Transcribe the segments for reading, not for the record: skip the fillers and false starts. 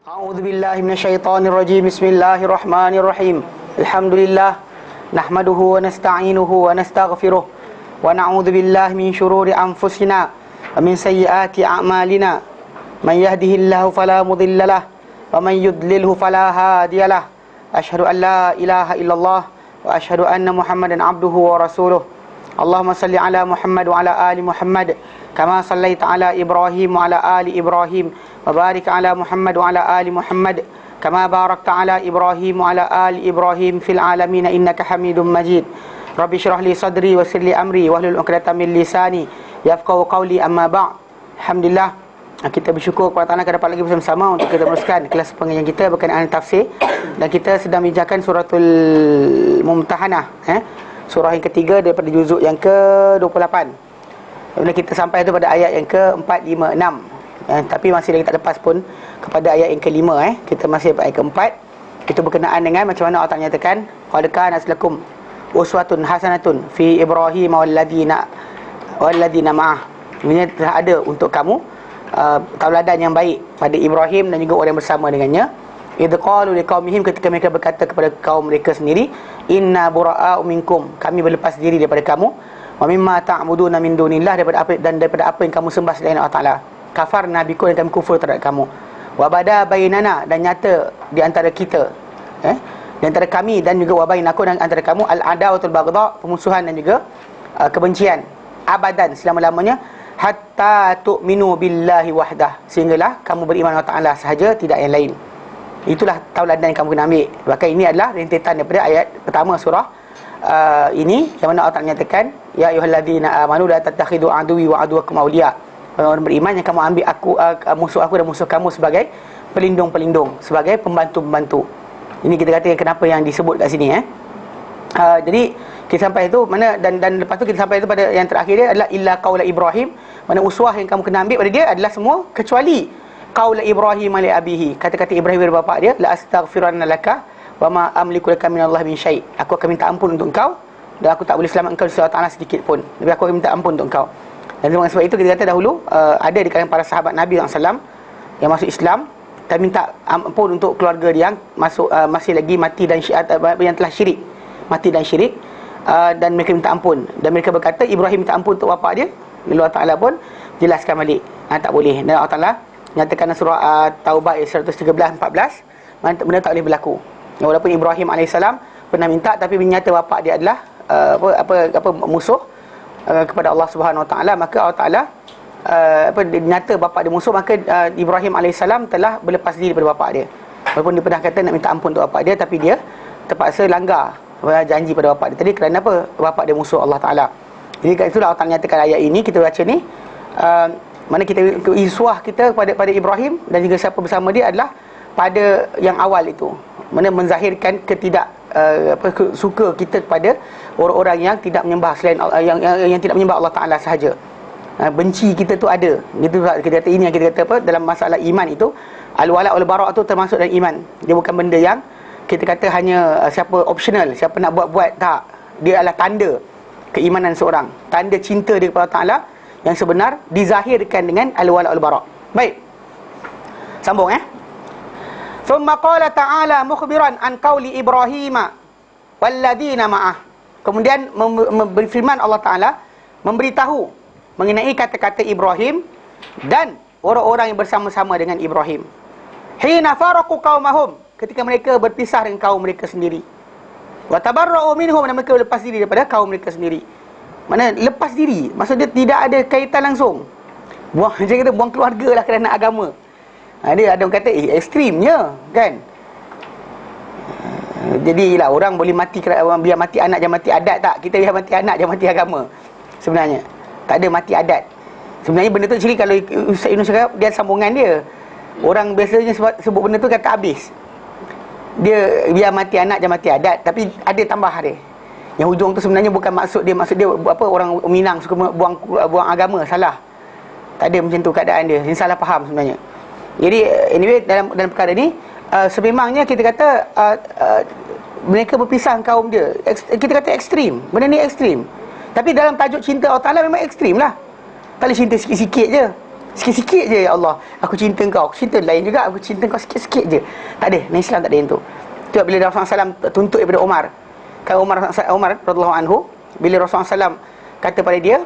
A'udzu billahi minasyaitonir rajim. Bismillahirrahmanirrahim. Alhamdulillah nahmaduhu wa nasta'inuhu wa nastaghfiruh wa na'udzu billahi min shururi anfusina wa min sayyiati a'malina. Man yahdihillahu fala mudilla lahu wa man yudlilhu fala hadiya lahu. Asyhadu an la ilaha illallah wa asyhadu anna Muhammadan abduhu wa rasuluh. Allahumma salli ala Muhammad wa ala ali Muhammad kama sallaita ala Ibrahim wa ala ali Ibrahim wa barik ala Muhammad wa ala ali Muhammad kama barakta ala Ibrahim wa ala ali Ibrahim fil alamin innaka Hamidum Majid. Rabbi shrah li sadri wa yassir li amri wahlul 'uqdatam min lisani yafqahu qawli. Amma ba'd. Alhamdulillah, kita bersyukur kepada Allah kerana dapat lagi bersama-sama untuk kita teruskan kelas pengajian kita berkenaan tafsir, dan kita sedang bincangkan suratul Mumtahanah, surah yang ketiga daripada juzuk yang ke-28. Bila kita sampai tu pada ayat yang ke-4, 5, 6, tapi masih lagi tak lepas pun kepada ayat yang ke-5. Kita masih pada ayat ke-4. Itu berkenaan dengan macam mana Allah Ta'ala nyatakan qad kana lakum uswatun hasanatun fi Ibrahim walladina ma'ah. Ini telah ada untuk kamu tauladan yang baik pada Ibrahim dan juga orang yang bersama dengannya. Idh qalu liqaumihim, ketika mereka berkata kepada kaum mereka sendiri, inna bura'a'u minkum, kami berlepas diri daripada kamu, wa mimma ta'buduna min dunillah, daripada apa yang kamu sembah selain Allah Ta'ala. Kafarna bikum, dan kami kufur terhadap kamu. Wa bada bainana, dan nyata di antara kita, di antara kami dan juga wa bainakum, dan antara kamu, al-adawatul baghdha, pemusuhan dan juga kebencian, abadan, selama-lamanya, hatta tu'minu billahi wahdah, sehinggalah kamu beriman Allah Ta'ala sahaja, tidak yang lain. Itulah tauladan yang kamu kena ambil. Bahkan ini adalah rentetan daripada ayat pertama surah ini, yang mana Allah Ta'ala nyatakan, ya ayyuhalladzina amanu la tattakhidu aduwwi wa aduwwakum awliya. Orang beriman, yang kamu ambil musuh aku dan musuh kamu sebagai pelindung-pelindung, sebagai pembantu-pembantu. Ini kita kata kenapa yang disebut kat sini. Jadi kita sampai itu mana, dan lepas tu kita sampai itu pada yang terakhir dia adalah illa qaula Ibrahim, mana uswah yang kamu kena ambil pada dia adalah semua kecuali qaula Ibrahim li abihi, kata-kata Ibrahim kepada bapa dia, la astaghfiranna laka wa ma amliku laka minallahi min syai'. Aku akan minta ampun untuk engkau dan aku tak boleh selamat engkau dari Allah Ta'ala sedikit pun, tapi aku akan minta ampun untuk engkau. Dan dengan sebab itu kita kata dahulu ada di kalangan para sahabat Nabi SAW yang masuk Islam dan minta ampun untuk keluarga dia yang masuk masih lagi mati dan yang telah syirik, mati dan syirik, dan mereka minta ampun, dan mereka berkata Ibrahim minta ampun untuk bapa dia, Allah Ta'ala pun jelaskan balik tak boleh. Dan Allah Ta'ala nyatakan surah Taubah ayat 113-14, benda tak boleh berlaku. Walaupun Ibrahim AS pernah minta, tapi ternyata bapa dia adalah musuh kepada Allah Subhanahu Wa Taala, maka Allah Taala nyata bapa dia musuh, maka Ibrahim AS telah berlepas diri daripada bapa dia. Walaupun dia pernah kata nak minta ampun untuk bapa dia, tapi dia terpaksa langgar janji pada bapa dia tadi kerana apa? Bapa dia musuh Allah Taala. Jadi kat itulah Allah Taala nyatakan ayat ini kita baca ni, mana kita iswah kita pada Ibrahim dan juga siapa bersama dia adalah pada yang awal itu, mana menzahirkan suka kita kepada orang-orang yang tidak menyembah selain yang tidak menyembah Allah Ta'ala sahaja. Benci kita tu ada. Gitu kita kata, ini yang kita kata dalam masalah iman itu, al-wala' wal bara' tu termasuk dalam iman. Dia bukan benda yang kita kata hanya siapa optional, siapa nak buat-buat, tak. Dia adalah tanda keimanan seorang, tanda cinta dia kepada Allah Ta'ala yang sebenar dizahirkan dengan al-wala' wal bara'. Baik. Sambung Thumma qala ta'ala mukhbiran an qawli Ibrahim walladina ma'ah. Kemudian berfirman Allah Ta'ala memberitahu mengenai kata-kata Ibrahim dan orang-orang yang bersama-sama dengan Ibrahim. Hina faraqu qaumahum, ketika mereka berpisah dengan kaum mereka sendiri. Wa tabarra'u minhum, dan mereka lepas diri daripada kaum mereka sendiri. Mana lepas diri, maksudnya tidak ada kaitan langsung. Buang, macam kata buang keluarga lah kerana agama. Dia ada orang kata ekstrimnya kan. Jadi lah orang boleh mati, biar mati anak jangan mati adat, tak. Kita biar mati anak jangan mati agama. Sebenarnya tak ada mati adat. Sebenarnya benda tu actually kalau Ustaz Yunus cakap, dia sambungan dia. Orang biasanya sebut benda tu kata habis. Dia biar mati anak jangan mati adat, tapi ada tambah dia. Yang hujung tu sebenarnya bukan maksud dia orang Minang suka buang agama, salah. Tak ada macam tu keadaan dia. Ini salah faham sebenarnya. Jadi anyway, dalam perkara ni sememangnya kita kata mereka berpisah kaum dia, kita kata ekstrim. Benda ni ekstrim. Tapi dalam tajuk cinta Allah Ta'ala memang ekstrim lah. Tak boleh cinta sikit-sikit je. Sikit-sikit je, ya Allah, aku cinta kau. Aku cinta lain juga, aku cinta kau sikit-sikit je. Tak ada, dalam Islam tak ada yang tu. Tu bila Rasulullah SAW tuntut daripada Umar. Kalau Umar radhiyallahu anhu, bila Rasulullah SAW kata pada dia,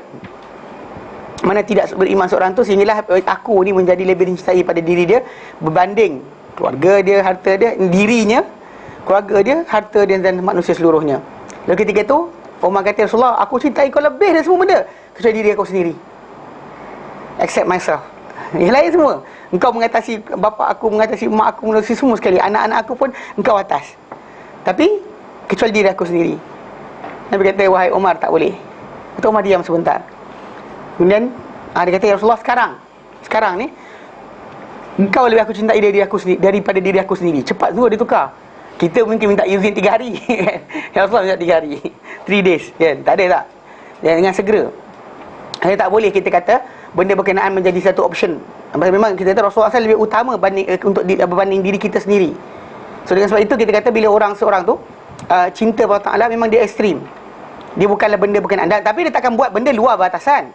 mana tidak beriman seorang tu, sehinggalah aku ni menjadi lebih dicintai pada diri dia berbanding keluarga dia, harta dia, dirinya, keluarga dia, harta dia dan manusia seluruhnya. Lalu ketika tu Umar kata, Rasulullah, aku cintai kau lebih dari semua benda kecuali diri aku sendiri. Accept myself. Yang lain semua, engkau mengatasi bapa aku, mengatasi mak aku, mengatasi semua sekali, anak-anak aku pun engkau atas, tapi kecuali diri aku sendiri. Nabi kata, wahai Umar, tak boleh. Kata Umar diam sebentar. Kemudian dia kata, ya Rasulullah, sekarang ni engkau lebih aku cintai daripada diri aku sendiri. Cepat semua dia tukar. Kita mungkin minta izin 3 hari. Ya Rasulullah minta 3 hari, 3 days kan? Tak ada tak? Dengan segera. Tak boleh kita kata benda berkenaan menjadi satu option. Memang kita kata Rasulullah SAW lebih utama berbanding diri kita sendiri. So dengan sebab itu kita kata bila seorang tu cinta pada Allah Ta'ala, memang dia ekstrim. Dia bukanlah benda berkenaan, tapi dia takkan buat benda luar batasan.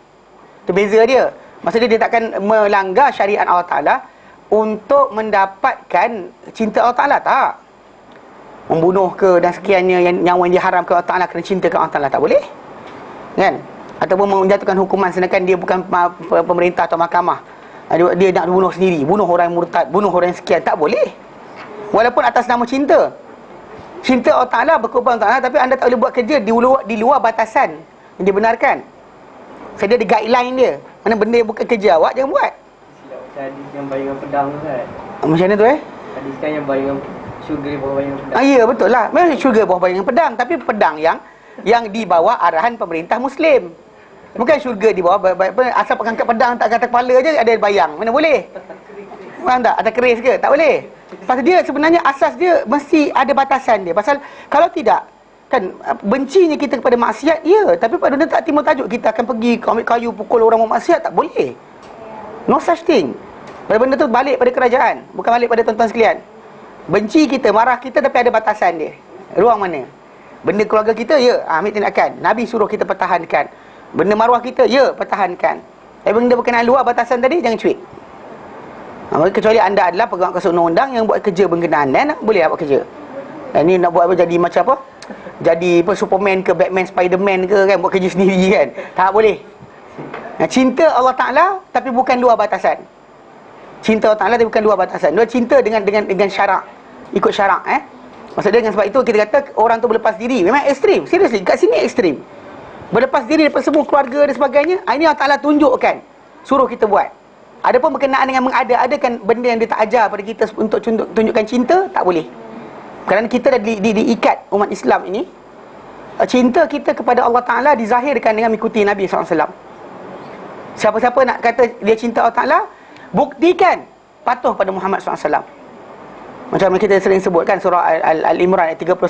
Itu beza dia. Maksudnya dia takkan melanggar syariat Allah Ta'ala untuk mendapatkan cinta Allah Ta'ala, tak. Membunuh ke dan sekiannya yang nyawa yang diharamkan Allah Ta'ala kerana cinta ke Allah Ta'ala, tak boleh kan? Ataupun menjatuhkan hukuman sedangkan dia bukan pemerintah atau mahkamah. Dia nak bunuh sendiri, bunuh orang murtad, bunuh orang sekian, tak boleh. Walaupun atas nama cinta Allah Ta'ala, berkorban Allah Ta'ala, tapi anda tak boleh buat kerja di luar batasan yang dibenarkan. Saya ada guideline dia. Mana benda yang bukan kerja awak, jangan buat. Silap macam hadis yang bayi dengan pedang tu kan. Macam mana tu Hadis kan yang bayi dengan syurga bawah bayi dengan pedang. Ya, betul lah. Memang syurga bawah bayi dengan pedang, tapi pedang yang di bawah arahan pemerintah Muslim. Bukan syurga di bawah asal pengangkat pedang tak kata kepala je ada bayang. Mana boleh? Faham tak? Ada keris ke? Tak boleh. Pasal dia sebenarnya asas dia mesti ada batasan dia. Pasal kalau tidak, kan bencinya kita kepada maksiat, ya, tapi pada benda tak timbul tajuk kita akan pergi ambil kayu pukul orang maksiat, tak boleh. No such thing. Pada benda tu balik pada kerajaan, bukan balik pada tuan-tuan sekalian. Benci kita, marah kita, tapi ada batasan dia. Ruang mana? Benda keluarga kita, ya, ambil tindakan. Nabi suruh kita pertahankan. Benda maruah kita, ya, pertahankan. Tapi benda berkenaan luar batasan tadi, jangan cuik. Kecuali anda adalah pegawai kuasa undang-undang yang buat kerja berkenaan, boleh buat kerja. Ini nak buat apa, jadi macam apa? Jadi Superman ke Batman, Spiderman ke kan, buat kerja sendiri kan. Tak boleh. Cinta Allah Ta'ala tapi bukan luar batasan. Cinta Allah Ta'ala tapi bukan luar batasan. Dia cinta dengan syarak, ikut syarak. Maksudnya dengan sebab itu kita kata orang tu berlepas diri. Memang ekstrim. Seriously, kat sini ekstrim. Berlepas diri daripada semua keluarga dan sebagainya. Ini Allah Ta'ala tunjukkan, suruh kita buat. Adapun berkenaan dengan mengada-adakan benda yang dia tak ajar pada kita untuk tunjukkan cinta, tak boleh. Kerana kita dah diikat umat Islam ini. Cinta kita kepada Allah Ta'ala dizahirkan dengan mengikuti Nabi SAW. Siapa-siapa nak kata dia cinta Allah Ta'ala, buktikan patuh pada Muhammad SAW. Macam kita sering sebutkan surah Al-Imran ayat 31.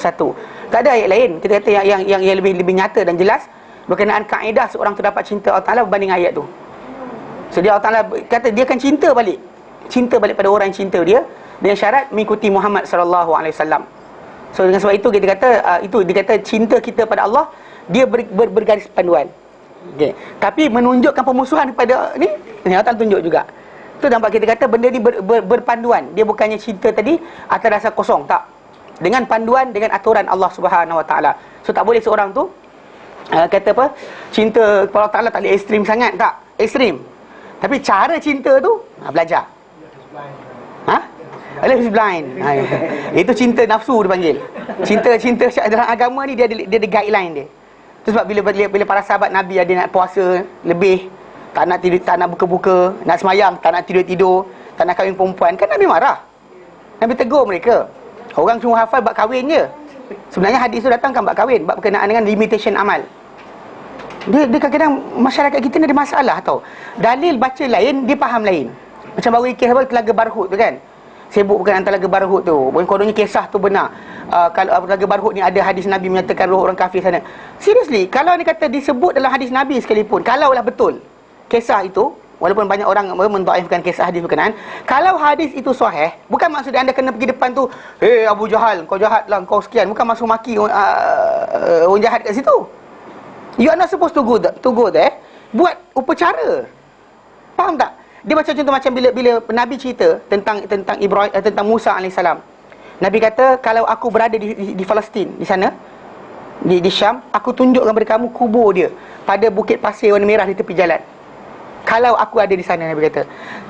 Tak ada ayat lain kita kata yang lebih nyata dan jelas berkenaan kaedah seorang tu dapat cinta Allah Ta'ala berbanding ayat tu. So dia Allah Ta'ala kata dia akan cinta balik pada orang yang cinta dia dengan syarat mengikuti Muhammad SAW. So dengan sebab itu kita kata dia kata cinta kita pada Allah dia bergaris panduan. Okay. Tapi menunjukkan pemusuhan kepada ni Allah Ta'ala tunjuk juga. Tu nampak kita kata benda ni berpanduan. Dia bukannya cinta tadi atas dasar kosong, tak. Dengan panduan, dengan aturan Allah Subhanahu Wa Ta'ala. So tak boleh seorang tu kata apa, cinta kepada Allah Ta'ala tak boleh ekstrim sangat, tak. Ekstrim. Tapi cara cinta tu belajar. Love is blind. Itu cinta nafsu dipanggil. Cinta dalam agama ni dia ada guideline dia. Itu sebab bila para sahabat Nabi ada nak puasa lebih, tak nak tidur, tak nak buka-buka, nak semayang, tak nak tidur-tidur, tak nak kahwin perempuan, kan Nabi marah. Nabi tegur mereka. Orang cuma hafal bab kahwin je. Sebenarnya hadis tu datang kan bab kahwin, bab berkenaan dengan limitation amal. Dia kadang-kadang masyarakat kita ni ada masalah tau. Dalil baca lain, dia faham lain. Macam baru ikis apa, Telaga Barhut tu kan. Sibuk bukan Telaga Barhut tu. Kononnya kisah tu benar. Kalau Telaga Barhut ni ada hadis Nabi menyatakan roh orang kafir sana. Seriously, kalau ni kata disebut dalam hadis Nabi sekalipun, kalaulah betul kisah itu, walaupun banyak orang mendhaifkan kisah hadis berkenaan, kalau hadis itu sahih, bukan maksud anda kena pergi depan tu, Abu Jahal, kau jahat lah, kau sekian. Bukan maksud maki orang jahat kat situ. You are not supposed to go there. Buat upacara. Faham tak? Dia macam contoh macam bila Nabi cerita tentang Ibrahim, tentang Musa alaihissalam. Nabi kata, kalau aku berada di Palestin, di sana, di Syam, aku tunjukkan kepada kamu kubur dia pada bukit pasir warna merah di tepi jalan. Kalau aku ada di sana, Nabi kata.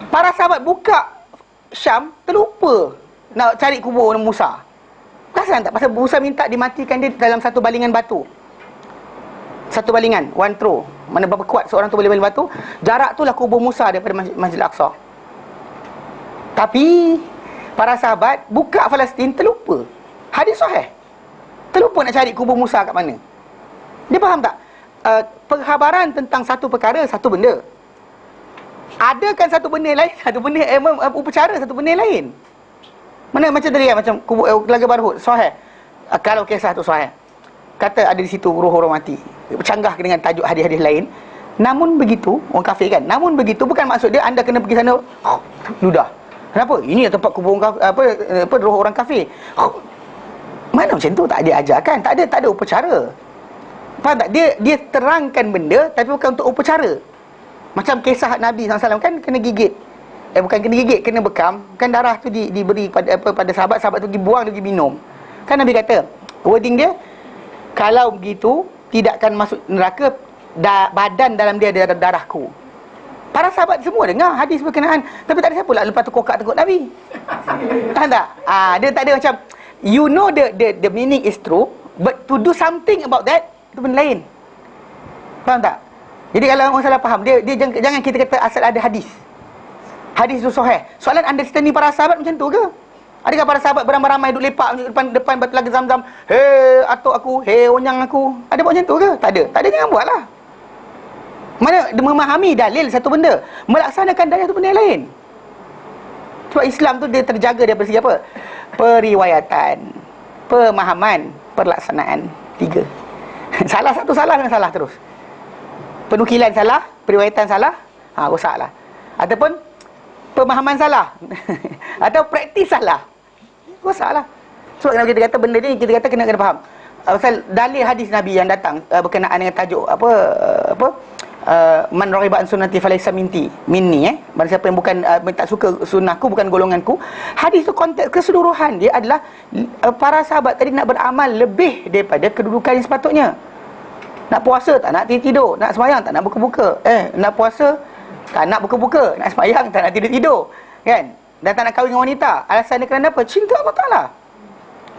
Para sahabat buka Syam, terlupa nak cari kubur Musa. Perasan tak? Pasal Musa minta dimatikan dia dalam satu balingan batu. Satu balingan, one throw. Mana berapa kuat seorang tu boleh baling batu. Jarak tu lah kubur Musa daripada Masjid Al-Aqsa. Tapi para sahabat buka Palestin, terlupa. Hadis sahih, terlupa nak cari kubur Musa kat mana. Dia faham tak? Pengkhabaran tentang satu perkara, satu benda. Adakan satu benda lain, satu benda upacara, satu benda lain. Mana macam tadi kan, macam kubur Telaga Barhut, sahih. Kalau kisah tu sahih, kata ada di situ roh orang mati, bercanggah dengan tajuk hadis-hadis lain. Namun begitu, orang kafir kan, namun begitu bukan maksud dia anda kena pergi sana ludah. Kenapa? Ini tempat kubur orang kafir, roh orang kafir. Mana macam tu? Tak ada ajarkan, tak ada upacara. Faham tak? Dia terangkan benda tapi bukan untuk upacara. Macam kisah Nabi SAW kan kena gigit. Bukan kena gigit, kena bekam. Kan darah tu diberi pada sahabat tu pergi buang, dia pergi minum. Kan Nabi kata, wording dia, kalau begitu tidak akan masuk neraka, badan dalam dia ada darahku. Para sahabat semua dengar hadis berkenaan, tapi tak ada siapa lah lepas tu kokak tengok Nabi. Faham tak? Dia tak ada macam, you know the meaning is true, but to do something about that, itu benda lain. Faham tak? Jadi kalau orang salah faham, dia jangan kita kata asal ada hadis. Hadis tu sahih. Soalan understanding para sahabat macam tu ke? Adakah para sahabat beramai-ramai duduk lepak depan Telaga Zamzam, hei atuk aku, hei onyang aku? Ada buat macam tu ke? Tak ada. Tak ada, jangan buat lah. Mana dia memahami dalil satu benda, melaksanakan dalil satu benda yang lain. Sebab Islam tu dia terjaga daripada segi apa? Periwayatan, pemahaman, pelaksanaan. 3. Salah satu salah dengan salah terus. Penukilan salah, periwayatan salah, rosaklah. Ataupun pemahaman salah atau praktis salah, rosaklah. Sebab kenapa kita kata benda ni, kita kata kena faham. Pasal dalil hadis Nabi yang datang berkenaan dengan tajuk man raghiba an sunnati falaysa minni, mana siapa yang bukan tak suka sunnahku, bukan golonganku. Hadis tu konteks keseluruhan dia adalah para sahabat tadi nak beramal lebih daripada kedudukan yang sepatutnya. Nak puasa tak nak tidur, nak sembahyang tak nak buka-buka. Nak puasa tak nak buka-buka, nak sembahyang tak nak tidur-tidur, kan? Dan tak nak kahwin dengan wanita. Alasan dia kerana apa? Cinta Allah Ta'ala,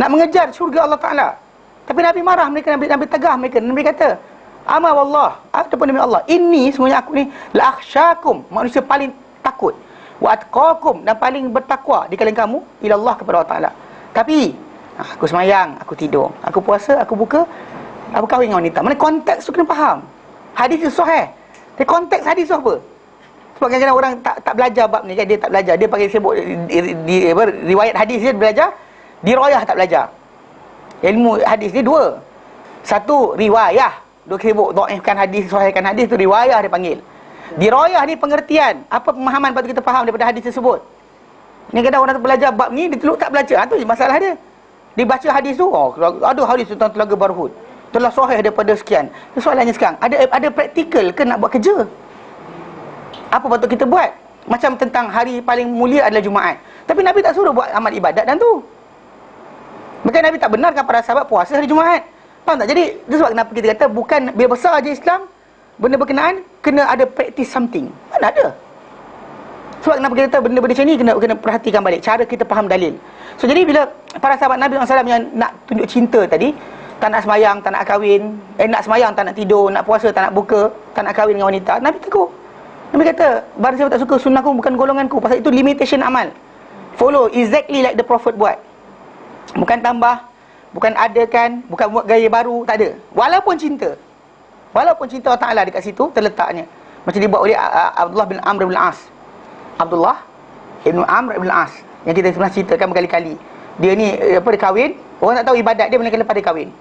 nak mengejar syurga Allah Ta'ala. Tapi Nabi marah mereka, Nabi tegah mereka. Nabi kata, ama wallah, ataupun demi Allah, ini semuanya aku ni la akhsyakum, manusia paling takut, wa atqakum, dan paling bertakwa di kalangan kamu ila Allah, kepada Allah Ta'ala. Tapi aku sembahyang, aku tidur, aku puasa, aku buka, aku kahwin dengan wanita. Mana konteks tu kena faham. Hadis tu sahih. Tapi konteks hadis tu apa? Sebab kadang-kadang orang tak belajar bab ni kan, dia tak belajar, dia panggil sibuk riwayat hadis dia belajar, diriwayah tak belajar. Ilmu hadis ni 2. Satu riwayah, dia sibuk dhaifkan hadis, sahihkan hadis, tu riwayah dia panggil. Diriwayah ni pengertian, apa pemahaman patut kita faham daripada hadis tersebut. Ni kadang orang belajar bab ni, dia tak belajar. Tu je masalah dia. Dia baca hadis tu, ada hadis tentang Telaga Barhut, telah sahih daripada sekian. Soalannya sekarang, ada praktikal ke nak buat kerja? Apa patut kita buat? Macam tentang hari paling mulia adalah Jumaat, tapi Nabi tak suruh buat amal ibadat dan tu. Maka Nabi tak benarkan para sahabat puasa hari Jumaat. Faham tak? Jadi itu sebab kenapa kita kata bukan bila besar aja Islam, benda berkenaan kena ada practice something. Mana ada? Sebab kenapa kita kata benda-benda macam ni kena perhatikan balik cara kita faham dalil. So jadi bila para sahabat Nabi SAW yang nak tunjuk cinta tadi, tak nak sembahyang, tak nak kahwin, nak sembahyang tak nak tidur, nak puasa tak nak buka, tak nak kahwin dengan wanita, Nabi tegur. Nabi kata, barang siapa tak suka sunnahku, bukan golonganku. Pasal itu limitation amal. Follow exactly like the Prophet buat. Bukan tambah, bukan adakan, bukan buat gaya baru, tak ada. Walaupun cinta Allah Ta'ala dekat situ terletaknya. Macam dibuat oleh Abdullah bin Amr bin As. Abdullah bin Amr bin As, yang kita pernah ceritakan berkali-kali. Dia ni dia kahwin, orang tak tahu ibadat dia melainkan lepas dia kahwin.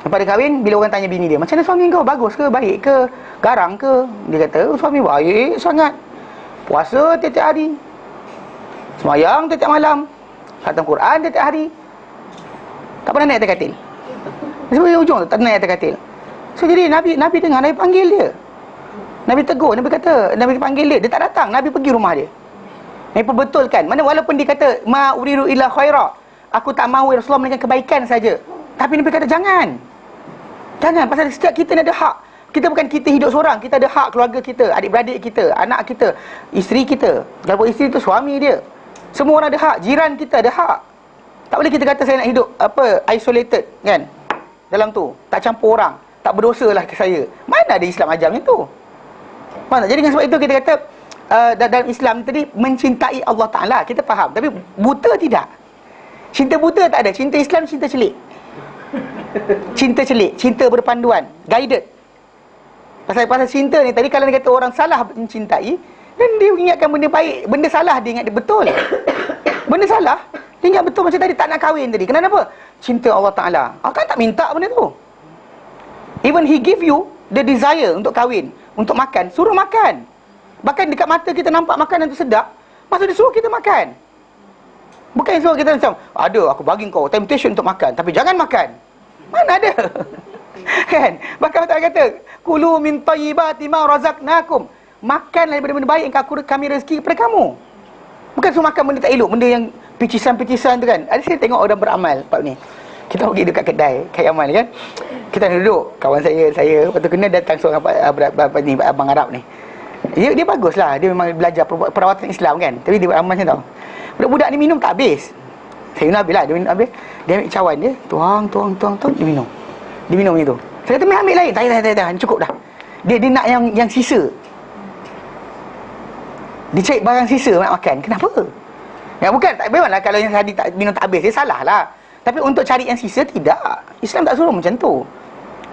Lepas dia kahwin, bila orang tanya bini dia, macam mana suami kau? Bagus ke? Baik ke? Garang ke? Dia kata, suami baik sangat. Puasa tiap-tiap hari, sembahyang tiap-tiap malam, khatam Quran tiap-tiap hari, tak pernah naik atas katil. Sebab ujung tu tak pernah naik atas katil. So jadi Nabi dengar, Nabi panggil dia. Nabi tegur, Nabi kata, Nabi panggil dia tak datang, Nabi pergi rumah dia. Nabi perbetulkan. Mana walaupun dia kata ma uridu illa khaira, aku tak mahu ya Rasulullah melainkan kebaikan saja. Tapi Nabi kata jangan. Jangan, pasal setiap kita ni ada hak. Kita bukan kita hidup seorang, kita ada hak keluarga kita, adik-beradik kita, anak kita, isteri kita. Kalau isteri tu suami dia. Semua orang ada hak, jiran kita ada hak. Tak boleh kita kata saya nak hidup isolated kan. Dalam tu, tak campur orang, tak berdosa lah ke saya. Mana ada Islam ajar macam tu? Mana? Jadi dengan sebab itu kita kata dalam Islam tadi mencintai Allah Ta'ala, kita faham. Tapi buta tidak. Cinta buta tak ada. Cinta Islam cinta celik. Cinta celik, cinta berpanduan, guided. Pasal cinta ni tadi, kalau dia kata orang salah mencintai, dan dia ingatkan benda baik, benda salah dia ingat dia betul. Benda salah dia ingat betul. Macam tadi tak nak kahwin tadi, kenapa? Cinta Allah Ta'ala. Allah tak minta benda tu. Even He give you the desire untuk kahwin, untuk makan, suruh makan. Bahkan dekat mata kita nampak makanan tu sedap, maksud dia suruh kita makan. Bukan suruh kita macam, ada aku bagi kau temptation untuk makan, tapi jangan makan. Mana ada? Kan? Bahkan Allah kata, kulu min tayyibati ma razaqnakum. Makanlah daripada benda baik yang kami rezeki kepada kamu. Bukan suruh makan benda tak elok, benda yang picisan-picisan tu kan. Ada saya tengok orang beramal bab ni. Kita pergi dekat kedai kai amal kan. Kita duduk, kawan saya, lepas tu kena datang seorang abang Arab ni. Dia baguslah, dia memang belajar perawatan Islam kan. Tapi dia beramal macam tu. Budak-budak ni minum tak habis. Saya minum habis lah, dia minum habis. Dia ambil cawan dia, tuang, dia minum. Dia minum macam tu. Saya kata, ambil lain. Tak, cukup dah. Dia nak yang sisa. Dia cari barang sisa nak makan. Kenapa? Ya bukan, tak memanglah kalau yang tadi tak minum tak habis, dia salah lah. Tapi untuk cari yang sisa, tidak. Islam tak suruh macam tu.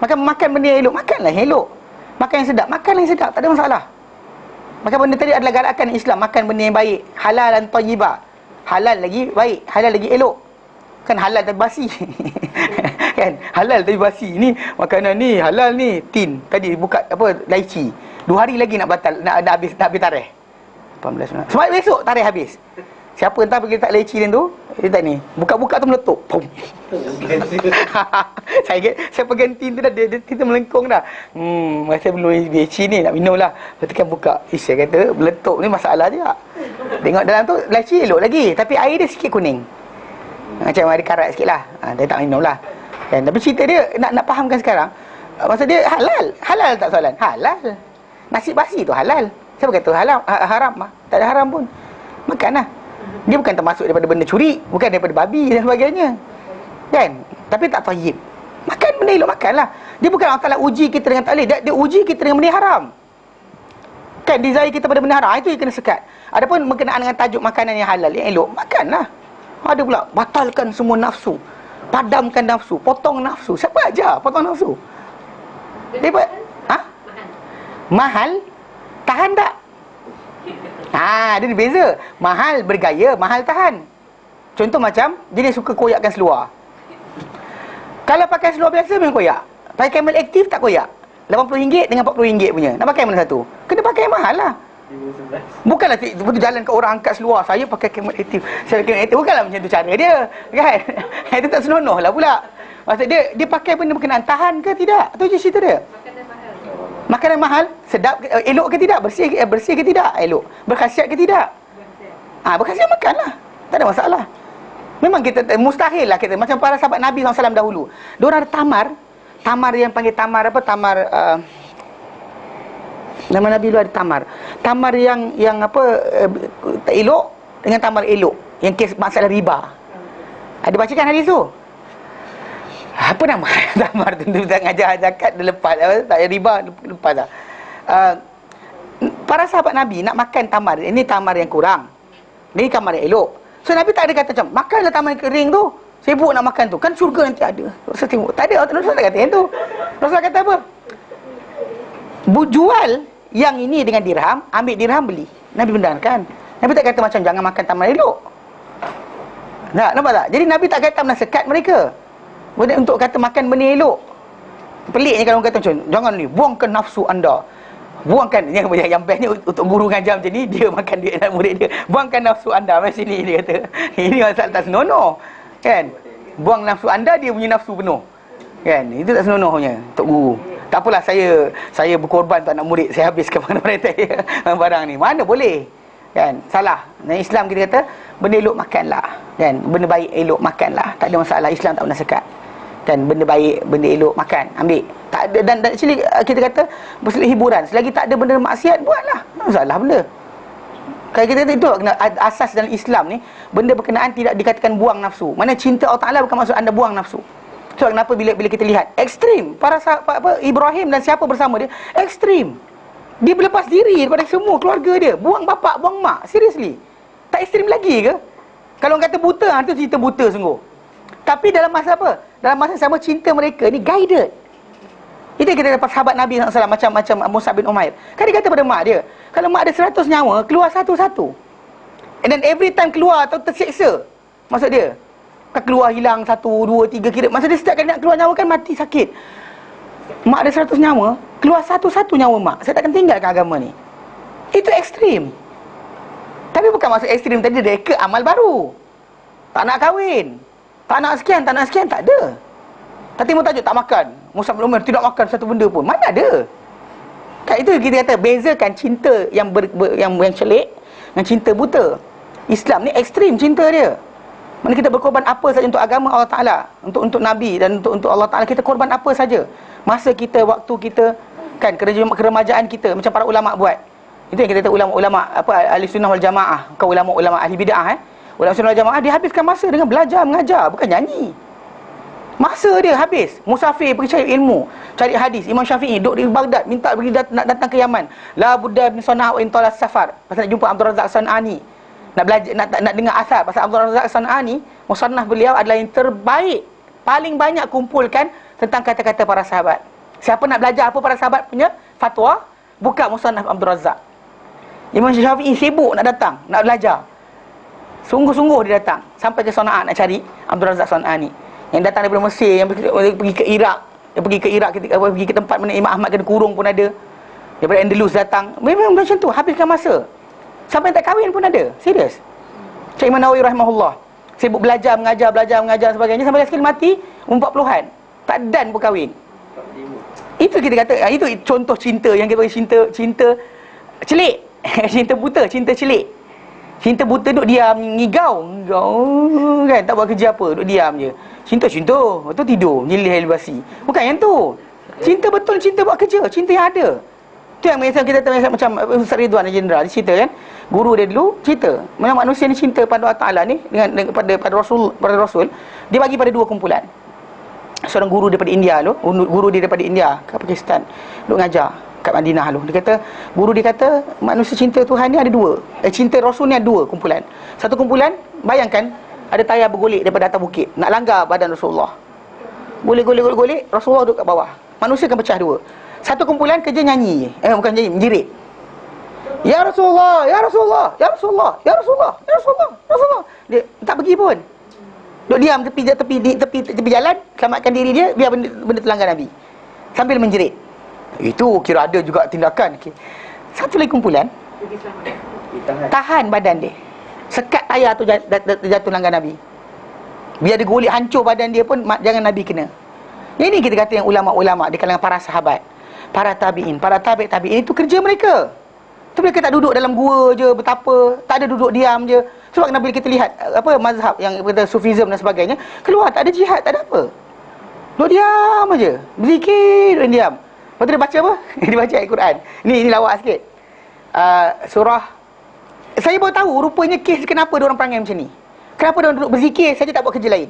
Makan benda yang elok, makanlah yang elok. Makan yang sedap, makanlah yang sedap. Tak ada masalah. Makan benda tadi adalah galakan Islam. Makan benda yang baik, halal dan thayyibah. Halal lagi baik, halal lagi elok. Kan halal tapi basi. Kan halal tapi basi. Ni makanan ni halal ni, tin tadi buka laici. 2 hari lagi nak batal, nak habis tarikh 18 sebab besok tarikh habis. Siapa entah pergi letak laici dia tu, dia tak ni buka-buka tu meletup, pum. saya pegang tin tu dah, dia tin tu melengkung dah. Masa belum laici ni nak minum lah. Lepas tu kan buka, saya kata meletup ni masalah dia. Tengok dalam tu laici elok lagi, tapi air dia sikit kuning, macam ada karat sikit lah. Dia tak minum lah kan. Tapi cerita dia nak fahamkan sekarang. Maksud dia halal tak soalan? Halal. Nasi basi tu halal. Siapa kata haram? Tak ada haram pun. Makanlah. Dia bukan termasuk daripada benda curi, bukan daripada babi dan sebagainya kan. Tapi tak tayyib. Makan benda elok, makanlah. Dia bukan Allah Ta'ala uji kita dengan tak boleh, dia uji kita dengan benda haram kan. Desire kita pada benda haram, itu yang kena sekat. Adapun berkenaan dengan tajuk makanan yang halal, yang elok, makanlah. Ada pula batalkan semua nafsu, padamkan nafsu, potong nafsu. Siapa ajar potong nafsu? Dia buat mahal, tahan tak? Dia beza. Mahal bergaya, mahal tahan. Contoh macam dia suka koyakkan seluar. Kalau pakai seluar biasa memang koyak. Pakai Camel Active tak koyak. RM80 dengan RM40 punya. Nak pakai mana satu? Kena pakai yang mahal lah. Bukanlah betul jalan ke orang angkat seluar, saya pakai Camel Active, saya pakai Camel Active. Bukanlah macam tu cara dia kan. Itu tak senonoh lah pula. Maksud dia pakai benda berkenaan tahan ke tidak? Itu je cerita dia. Makanan mahal, sedap ke, elok ke tidak? Bersih ke tidak? Elok. Berkhasiat ke tidak? Berkhasiat makanlah. Tak ada masalah. Memang kita mustahil lah kita. Macam para sahabat Nabi SAW dahulu. Diorang ada tamar yang panggil tamar apa? Nama Nabi dulu ada tamar yang apa, tak elok dengan tamar elok, yang kes masalah riba. Ada bacakan hadis tu? Apa nama tamar tu? Tak ngajar zakat dia lepas, tak ada riba lepas dah. Para sahabat Nabi nak makan tamar, ini tamar yang kurang, ini tamar yang elok. So Nabi tak ada kata macam makanlah tamar yang kering tu, sibuk nak makan tu, kan syurga nanti ada. Rasul tengok, tak ada. Rasul tak kata yang tu. Rasul kata apa? Jual yang ini dengan dirham, ambil dirham beli. Nabi benarkan. Nabi tak kata macam jangan makan tamar elok. Nampak tak? Jadi Nabi tak kata menasihat mereka untuk kata makan benda elok. Peliknya kalau orang kata macam jangan ni, buangkan nafsu anda. Buangkan, yang best ni untuk guru ngajar macam ni, dia makan duit anak murid dia. Buangkan nafsu anda, macam ni dia kata. Ini masalah tak senonoh kan. Buang nafsu anda, dia punya nafsu penuh kan. Itu tak senonohnya untuk guru. Tak apalah, saya berkorban untuk anak murid, saya habiskan barang ni. Mana boleh? Kan? Salah. Dan Islam kita kata benda elok makanlah. Kan? Benda baik elok makanlah. Tak ada masalah, Islam tak pernah sekat. Kan? Benda baik, benda elok makan, ambil. Tak ada, dan actually kita kata bersifat hiburan. Selagi tak ada benda maksiat, buatlah. Tak masalah benda. Kalau kita kata itu kena asas dalam Islam ni, benda berkenaan tidak dikatakan buang nafsu. Mana cinta Allah Ta'ala bukan maksud anda buang nafsu. So kenapa bila kita lihat ekstrim para sahabat Ibrahim dan siapa bersama dia, ekstrim. Dia berlepas diri daripada semua keluarga dia, buang bapak, buang mak. Seriously, tak ekstrim lagi ke? Kalau orang kata buta, itu cerita buta sungguh. Tapi dalam masa apa? Dalam masa sama, cinta mereka ni guided. Itu kita dapat sahabat Nabi SAW, macam Mus'ab bin Umair. Kan dia kata pada mak dia, kalau mak ada 100 nyawa, keluar satu-satu. And then every time keluar atau terseksa, maksud dia kan keluar hilang 1, 2, 3 kira. Masa dia setiap kali nak keluar nyawa kan mati sakit. Mak ada 100 nyawa, keluar satu-satu nyawa mak. Saya takkan tinggalkan agama ni. Itu ekstrim. Tapi bukan maksud ekstrim tadi reka amal baru. Tak nak kahwin, tak nak sekian, tak ada. Tak timur tajuk tak makan. Mus'ab bin Umair tidak makan satu benda pun. Mana ada? Kan itu kita kata bezakan cinta yang yang celik dengan cinta buta. Islam ni ekstrim cinta dia. Mana kita berkorban apa saja untuk agama Allah Ta'ala, untuk Nabi dan untuk Allah Ta'ala, kita korban apa saja. Masa kita, waktu kita, kan, keremajaan kita, macam para ulama buat. Itu yang kita kata ulama-ulama ahli sunnah wal jamaah, bukan ulama-ulama ahli bid'ah. Ulama sunnah wal jamaah dia habiskan masa dengan belajar, mengajar, bukan nyanyi. Masa dia habis. Musafir pergi cari ilmu, cari hadis. Imam Syafi'i duduk di Baghdad, minta pergi nak datang ke Yaman. La budda min Sana'a wa intalas safar. Pasal nak jumpa Abdul Razak San'ani, nak belajar, nak dengar asar pasal Abdul Razak San'ani. Musannaf beliau adalah yang terbaik, paling banyak kumpulkan tentang kata-kata para sahabat. Siapa nak belajar apa para sahabat punya fatwa, buka Musannaf Abdul Razak. Imam Syafi'i sibuk nak datang, nak belajar. Sungguh-sungguh dia datang sampai ke Sana'a nak cari Abdul Razak San'ani. Yang datang daripada Mesir, yang pergi ke Iraq, pergi ke tempat mana Imam Ahmad kena kurung pun ada. Daripada Andalus datang. Memang macam tu, habiskan masa. Sampai tak kahwin pun ada. Serius. Syekh Imam Nawawi rahimahullah sibuk belajar, mengajar sebagainya, sampai sekali mati 40-an. Tak dan pun kahwin. Itu kita kata, itu contoh cinta yang kita bagi cinta celik. Cinta buta, cinta celik. Cinta buta duduk diam, ngigau kan, tak buat kerja apa, duduk diam je. Cinta, lepas tu tidur, nyilih basi. Bukan yang tu. Cinta betul, cinta buat kerja, cinta yang ada. Tu yang kita macam Ustaz Ridwan Jenderal, dia cerita kan, guru dia dulu cerita, memang manusia ni cinta pada Allah Ta'ala ni dengan pada Rasul, dia bagi pada dua kumpulan. Seorang guru daripada India tu, guru dia daripada India ke Pakistan, duk ngajar kat Madinah tu. Dia kata, guru dia kata manusia cinta Tuhan ni ada dua. Cinta Rasul ni ada dua kumpulan. Satu kumpulan, bayangkan ada tayar bergolek daripada atas bukit, nak langgar badan Rasulullah. Golek, Rasulullah duduk kat bawah. Manusia akan pecah dua. Satu kumpulan kerja nyanyi, bukan nyanyi, menjerit. Ya Rasulullah, ya Rasulullah, ya Rasulullah, ya Rasulullah, ya Rasulullah, Rasulullah. Dia tak pergi pun. Duduk diam tepi jalan, selamatkan diri dia, biar benda terlanggar Nabi. Sambil menjerit. Itu kira ada juga tindakan. Satu lagi kumpulan tahan badan dia, sekat tayar tu jatuh langgar Nabi. Biar dia golek hancur badan dia pun, jangan Nabi kena. Ini kita kata yang ulama-ulama di kalangan para sahabat, para tabi'in, para tabi'in, itu kerja mereka. Tu mereka tak duduk dalam gua je bertapa, tak ada duduk diam je. Sebab bila kita lihat mazhab yang kata Sufism dan sebagainya, keluar tak ada jihad, tak ada apa. Duduk diam aja, berzikir dan diam. Lepas tu dia baca apa? Dia baca ayat Quran. Ni lawak sikit. Surah, saya baru tahu rupanya kes kenapa dia orang perangai macam ni. Kenapa dia orang duduk berzikir saja, tak buat kerja lain.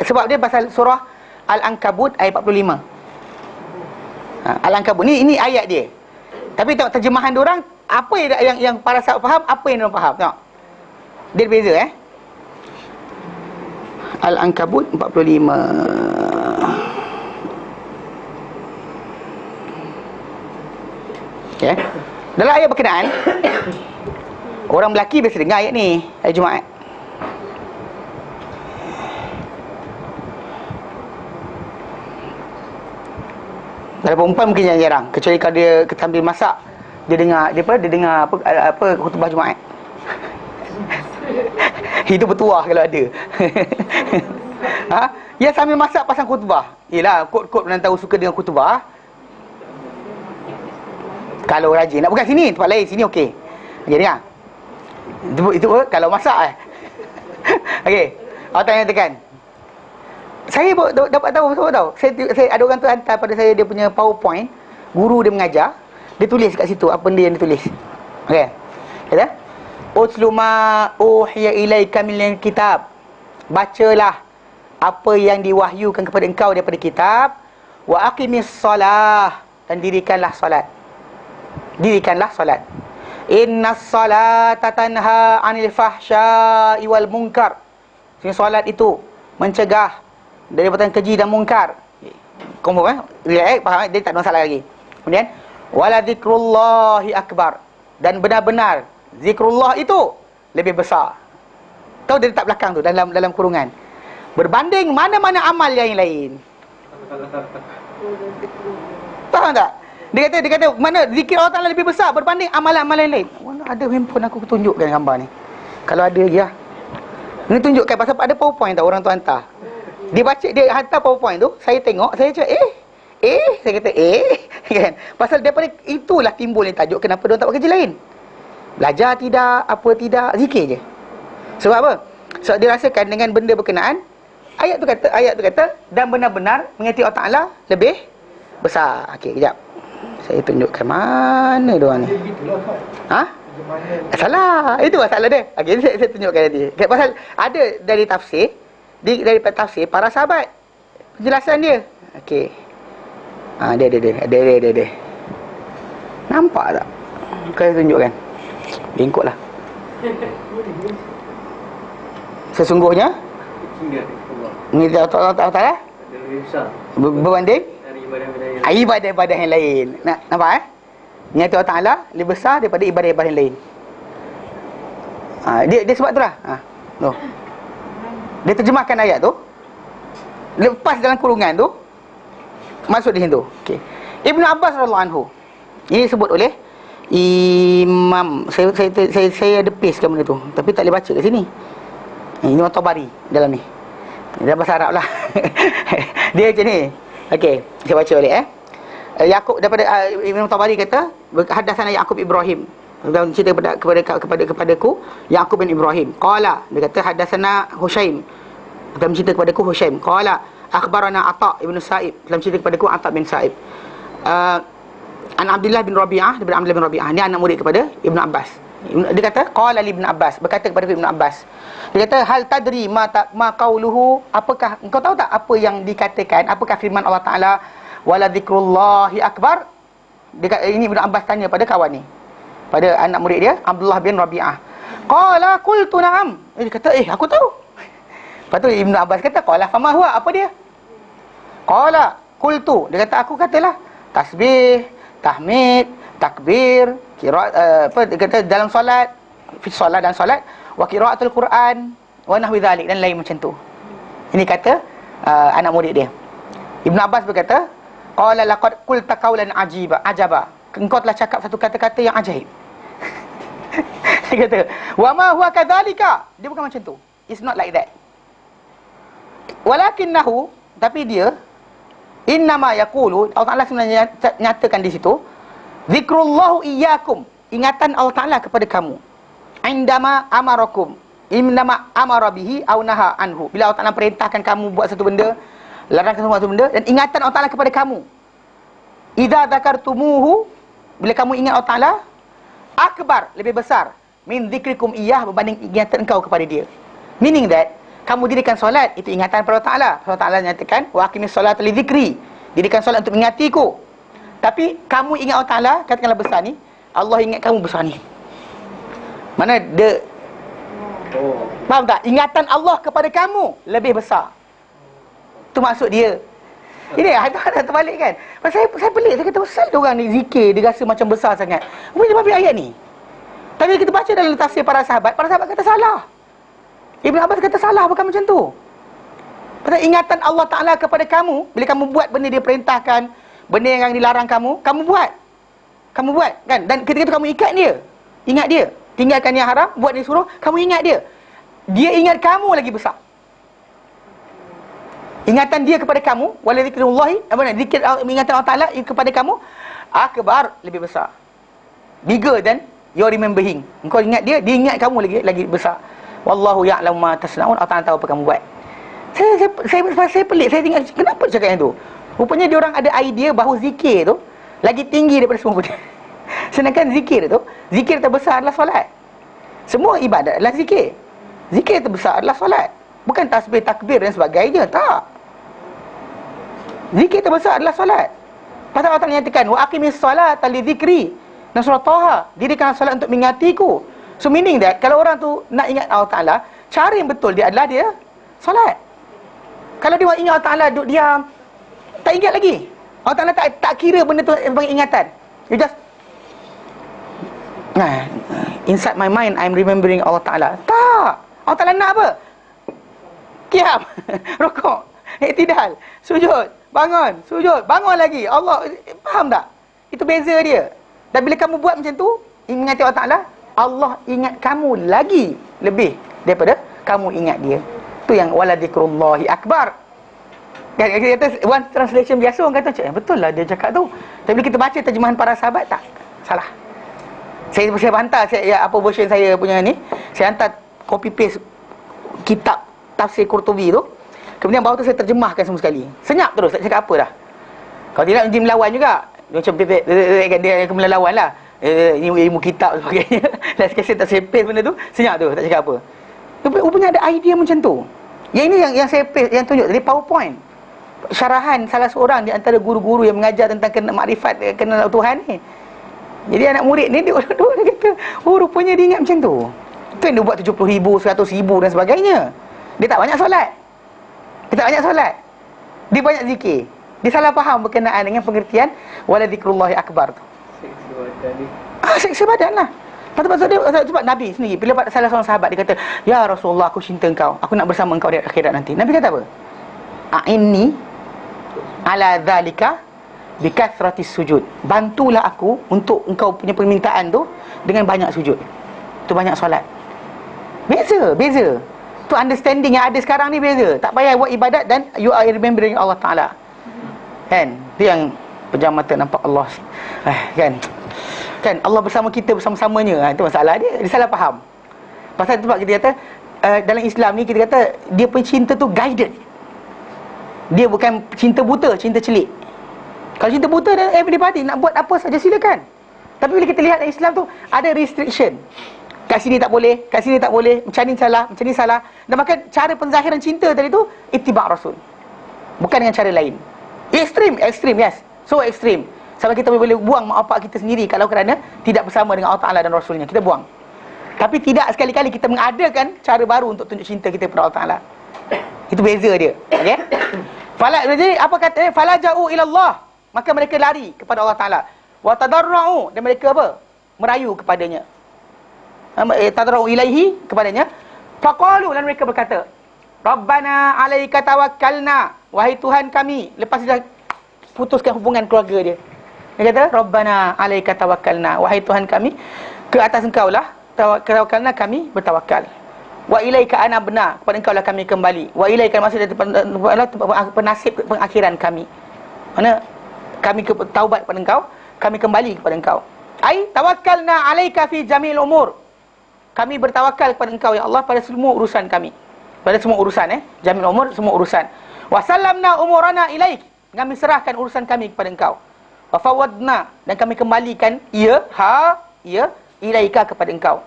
Sebab dia pasal surah Al-Ankabut ayat 45. Al-Ankabut ni ayat dia. Tapi tengok terjemahan dia orang, apa yang para sahabat faham, apa yang dia orang faham. Tengok. Dia berbeza Al-Ankabut 45. Okay. Dalam ayat berkenaan, orang lelaki biasa dengar ayat ni, ayat Jumaat. Kalau perempuan mungkin jarang, kecuali kalau dia sambil masak, dia dengar apa khutbah Jumaat. Itu bertuah kalau ada. Ya sambil masak pasang khutbah. Yelah, kot-kot orang tahu suka dengan khutbah. Kalau rajin, nak bukan sini, tempat lain, sini okey. Okey, dengar. Itu kalau masak okey. Awak tanya tekan. Saya dapat tahu, saya ada orang tu hantar pada saya dia punya PowerPoint, guru dia mengajar, dia tulis kat situ apa benda yang dia tulis. Okey. Kata, "Utlu ma uhiya ilaika minal kitab." Bacalah apa yang diwahyukan kepada engkau daripada kitab, wa aqimis solah, dan dirikanlah solat. Dirikanlah solat. Innas salata tanha 'anil fahsya'i wal munkar. Solat itu mencegah daripada keji dan mungkar. Confirm relax, faham dia tak ada masalah lagi. Kemudian wala zikrullahi akbar, dan benar-benar zikrullah itu lebih besar. Tahu dia letak belakang tu dalam kurungan. Berbanding mana-mana amal yang lain. Faham tak? Dia kata mana zikir Allah Ta'ala lebih besar berbanding amalan-amalan lain. Mana ada handphone aku tunjukkan gambar ni. Kalau ada lagi lah. Ni tunjukkan pasal ada PowerPoint tau orang tu hantar. Dia baca, dia hantar PowerPoint tu, saya tengok, saya cakap saya kata kan. Pasal daripada itulah timbul ni tajuk kenapa dia tak buat kerja lain. Belajar tidak, apa tidak, zikir je. Sebab apa? Sebab dia rasakan dengan benda berkenaan ayat tu kata dan benar-benar mengikuti Allah Ta'ala lebih besar. Okey, kejap. Saya tunjukkan mana dia orang ni. Salah. Itu masalah dia. Okey, saya tunjukkan nanti. Pasal ada dari tafsir, daripada tafsir para sahabat penjelasan dia. Okey. Dia. Nampak tak? Saya tunjukkan. Bengkoklah. Sesungguhnya mengikuti Allah Ta'ala berbanding ibadah-ibadah yang lain. Nampak mengikuti Allah Ta'ala lebih besar daripada ibadah-ibadah yang lain. Dia sebab tu lah. Dia terjemahkan ayat tu, lepas dalam kurungan tu, masuk di situ. Okay. Ibn Abbas radhiyallahu anhu, ini disebut oleh Imam, saya ada paste benda tu, tapi tak boleh baca kat sini. Ini Tabari dalam ni. Dalam bahasa Arab lah. Dia macam ni. Okey, saya baca balik Yaqub daripada Imam Tabari kata, hadatsana Yaqub Ibrahim. Dalam cerita kepadaku Yaqub bin Ibrahim. Qala, dia kata hadatsana Hushaim. Dalam cerita kepadaku Hushaim. Qala akhbarana Atha ibn Sa'ib. Dalam cerita kepadaku Atha bin Sa'ib. An Abdullah bin Rabi'ah, daripada Abdullah bin Rabi'ah. Dia anak murid kepada Ibn Abbas. Dia kata qala li Ibn Abbas, berkata kepada Ibn Abbas. Dia kata hal tadri ma qauluhu, apakah engkau tahu tak apa yang dikatakan, apakah firman Allah Taala wala dzikrullahi akbar? Ini Ibn Abbas tanya pada kawan ni, pada anak murid dia Abdullah bin Rabi'ah. Qala qultu na'am. Dia kata aku tahu. Lepas tu Ibn Abbas kata qala fama huwa, apa dia? Qala qultu, dia kata aku katalah tasbih, tahmid, takbir, qiraat, dia kata dalam solat, fi solat dan solat, wa qiraatul Quran wa nahwi dhalik, dan lain macam tu. Ini kata anak murid dia. Ibn Abbas berkata qala laqad qulta qawlan ajaba, engkau telah cakap satu kata-kata yang ajaib. Dia kata wa ma huwa kadzalika, dia bukan macam tu, it's not like that. Walakinnahu, tapi dia innama yaqulu, Allah Ta'ala sebenarnya nyatakan di situ, zikrullahu iyyakum, ingatan Allah Ta'ala kepada kamu, indama amarakum, indama amara bihi aw naha anhu, bila Allah Ta'ala perintahkan kamu buat satu benda, larangkan satu benda, dan ingatan Allah Ta'ala kepada kamu. Idza dzakartumuhu, bila kamu ingat Allah Ta'ala, akbar, lebih besar, min zikrikum iyyah, berbanding ingatan engkau kepada dia. Meaning that kamu dirikan solat, itu ingatan kepada Allah Ta'ala. Allah Ta'ala nyatakan wa aqimis solata li dzikri, dirikan solat untuk mengingatiku. Tapi kamu ingat Allah Ta'ala, katakanlah besar ni, Allah ingat kamu besar ni. Mana dia faham tak? Ingatan Allah kepada kamu lebih besar. Itu maksud dia. Ini ada terbalik kan. Saya pelik, saya kata pasal orang ni zikir, dia rasa macam besar sangat. Apa dia ambil ayat ni? Tapi kita baca dalam tafsir para sahabat kata salah. Ibn Abbas kata salah, bukan macam tu. Pasal ingatan Allah Ta'ala kepada kamu, bila kamu buat benda dia perintahkan, benda yang dilarang kamu buat. Kamu buat kan? Dan ketika itu kamu ingat dia, tinggalkan yang haram, buat dia suruh, kamu ingat dia. Dia ingat kamu lagi besar. ingatan dia kepada kamu, wala zikrullahi, zikir ingatan Allah Taala kepada kamu akbar, lebih besar, bigger than your remembering. Engkau ingat dia ingat kamu lagi besar. Wallahu ya'lamu ma tasnaun, Allah Taala tahu apa kamu buat. Saya pelik, saya tengok kenapa cakap yang tu. Rupanya dia orang ada idea bahawa zikir tu lagi tinggi daripada semua benda. Sedangkan zikir terbesar adalah solat. Semua ibadat adalah zikir. Zikir terbesar adalah solat. Bukan tasbih, takbir dan sebagainya, tak. Zikir terbesar adalah solat. Pasal Allah Ta'ala nyatakan, wa aqimis salata li dzikri. Dan surah Taha, dirikan solat untuk mengingatiku. So meaning that, kalau orang tu nak ingat Allah Ta'ala, cara yang betul dia adalah dia solat. Kalau dia ingat Allah Ta'ala, duduk diam, tak ingat lagi. Allah Ta'ala tak kira benda tu sebagai ingatan. You just inside my mind, I'm remembering Allah Ta'ala. Tak. Allah Ta'ala nak apa? Qiyam, rukuk, iktidal, sujud, bangun, bangun lagi. Allah, faham tak? Itu beza dia. Dan bila kamu buat macam tu, ingati Allah Ta'ala, Allah ingat kamu lagi lebih daripada kamu ingat dia. Tu yang wala zikrullahi akbar. Kan kita kata one translation biasa orang kata betul lah dia cakap tu. Tapi bila kita baca terjemahan para sahabat, tak, salah. Saya hantar apa version saya punya ni, saya hantar copy paste kitab tafsir Qurtubi tu. Kemudian bawah tu saya terjemahkan semua sekali. Senyap terus, tak cakap apa dah. Kalau tidak nanti melawan juga. Dia macam dia akan melawan lah. Ini ilmu kitab dan sebagainya. Last kali saya tak saya paste benda tu, senyap tu, tak cakap apa. Rupanya ada idea macam tu. Yang ini yang saya paste, yang tunjuk dari PowerPoint. Syarahan salah seorang di antara guru-guru yang mengajar tentang kenal makrifat, kenal Tuhan ni. Jadi anak murid ni dia kata, oh rupanya dia ingat macam tu. Itu yang dia buat 70,000, 100,000 dan sebagainya. Dia tak banyak solat. Dia banyak zikir. Dia salah faham berkenaan dengan pengertian wala zikrullahi akbar tu. Seksa badan lah. Sebab Nabi sendiri bila salah seorang sahabat dia kata, ya Rasulullah, aku cinta engkau, aku nak bersama engkau di akhirat nanti. Nabi kata apa? A'inni ala zalika bikathratis sujud. Bantulah aku untuk engkau punya permintaan tu dengan banyak sujud. Tu banyak solat. Beza. Tu understanding yang ada sekarang ni beza. Tak payah buat ibadat dan you are remembering Allah Ta'ala. Kan? Itu yang pejam mata nampak Allah. Kan Allah bersama kita, bersama-samanya. Itu masalah dia. Dia salah faham. Pasal tu sebab kita kata dalam Islam ni kita kata dia punya cinta tu guided. Dia bukan cinta buta, cinta celik. Kalau cinta buta dan everybody nak buat apa saja silakan. Tapi bila kita lihat dalam Islam tu ada restriction. Kat sini tak boleh, kat sini tak boleh, macam ni salah, macam ni salah. Dan maka cara penzahiran cinta tadi tu ittiba' Rasul. Bukan dengan cara lain. Extreme, yes. So extreme. Sampai kita boleh buang mak bapak kita sendiri kalau kerana tidak bersama dengan Allah Ta'ala dan Rasulnya. Kita buang. Tapi tidak sekali-kali kita mengadakan cara baru untuk tunjuk cinta kita kepada Allah Ta'ala. Itu beza dia. Okey? Jadi apa kata? Falaja'u ilallah. Maka mereka lari kepada Allah Ta'ala. Wa tadarra'u. Dan mereka apa? Merayu kepadanya. Tadarra'u ilaihi, kepadanya. Faqalu, dan mereka berkata, Rabbana alaika tawakkalna. Wahai Tuhan kami. Lepas dia putuskan hubungan keluarga dia. Dia kata, Rabbana alaika tawakkalna. Wahai Tuhan kami, ke atas engkau lah tawakkalna, kami bertawakal. Wa ilaika anabna, kepada engkau lah kami kembali. Wa ilaika, maksudnya penasib pengakhiran kami. Mana kami taubat kepada engkau, kami kembali kepada engkau. Ai tawakkalna alaika fi jamil umur. Kami bertawakal kepada engkau ya Allah pada semua urusan kami. Pada semua urusan jamil umur, semua urusan. Wa sallamna umurana ilaik. Kami serahkan urusan kami kepada engkau. Wa fawadna, dan kami kembalikan ilaika, kepada engkau.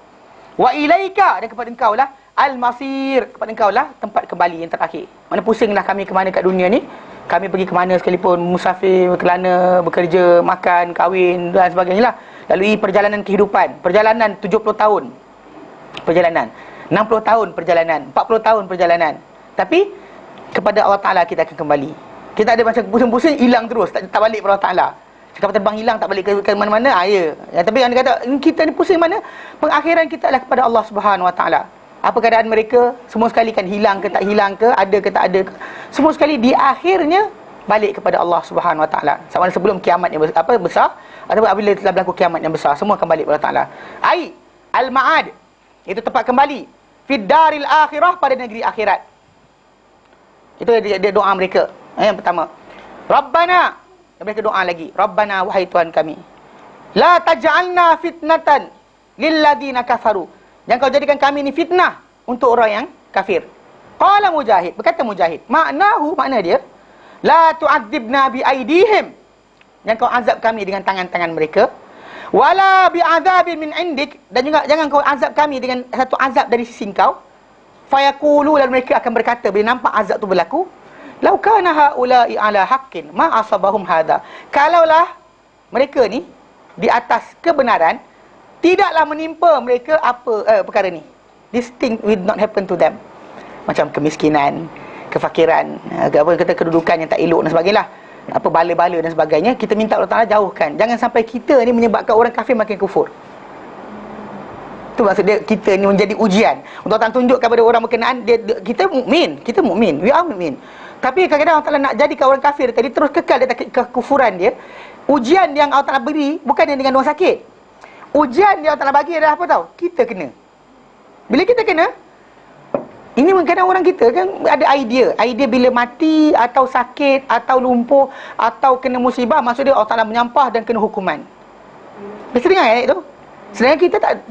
Wa ilaika, dan kepada engkau lah al-masir, kepada engkau lah tempat kembali yang terakhir. Mana pusinglah kami ke mana kat dunia ni. Kami pergi ke mana sekalipun, musafir, kelana, bekerja, makan, kahwin dan sebagainya lah. Lalui perjalanan kehidupan, perjalanan 70 tahun perjalanan, 60 tahun perjalanan, 40 tahun perjalanan. Tapi kepada Allah Ta'ala kita akan kembali. Kita ada macam pusing-pusing, hilang terus, tak balik kepada Allah Ta'ala. Kapal terbang hilang, tak balik ke mana-mana, tapi yang dia kata, kita ni pusing mana? Pengakhiran kita adalah kepada Allah Subhanahu Wa Ta'ala. Apa keadaan mereka? Semua sekali kan hilang ke tak hilang ke, ada ke tak ada ke, semua sekali di akhirnya balik kepada Allah Subhanahu Wa Ta'ala. Sama ada sebelum kiamat yang besar, ataupun apabila telah berlaku kiamat yang besar, semua akan balik kepada Allah Ta'ala. Al-ma'ad, itu tempat kembali. Fid daril akhirah, pada negeri akhirat. Itu dia doa mereka. Yang pertama. Rabbana. Mereka doa lagi. Rabbana, wahai Tuhan kami. La taj'alna fitnatan lilladina kafaru. Jangan kau jadikan kami ni fitnah untuk orang yang kafir. Qala Mujahid. Berkata Mujahid. Makna dia. La tu'adzibna bi'aidihim. Jangan kau azab kami dengan tangan-tangan mereka. Wala bi'adzabin min indik. Dan juga jangan kau azab kami dengan satu azab dari sisi kau. Fayaqulu, dan mereka akan berkata bila nampak azab tu berlaku, lau kana haula'i ala haqqin ma asabahum hadha. Kalaulah mereka ni di atas kebenaran, tidaklah menimpa mereka apa perkara ni. This thing will not happen to them. Macam kemiskinan, kefakiran, apa kata kedudukan yang tak elok dan sebagainya, apa bala-bala dan sebagainya. Kita minta Allah Ta'ala jauhkan. Jangan sampai kita ni menyebabkan orang kafir makin kufur. Itu maksud dia, kita ni menjadi ujian untuk Allah tunjuk kepada orang berkenaan. Kita mukmin, we are mukmin. Tapi kadang-kadang Allah Ta'ala nak jadikan orang kafir tadi terus kekal di atas kekufuran dia. Ujian yang Allah Ta'ala beri bukan dengan orang sakit. Ujian yang Allah Ta'ala bagi adalah apa tahu? Kita kena. Bila kita kena, ini kadang orang kita kan ada idea bila mati atau sakit atau lumpuh atau kena musibah, maksud dia Allah Ta'ala menyampah dan kena hukuman. Biasa dengar ayat tu. Sebenarnya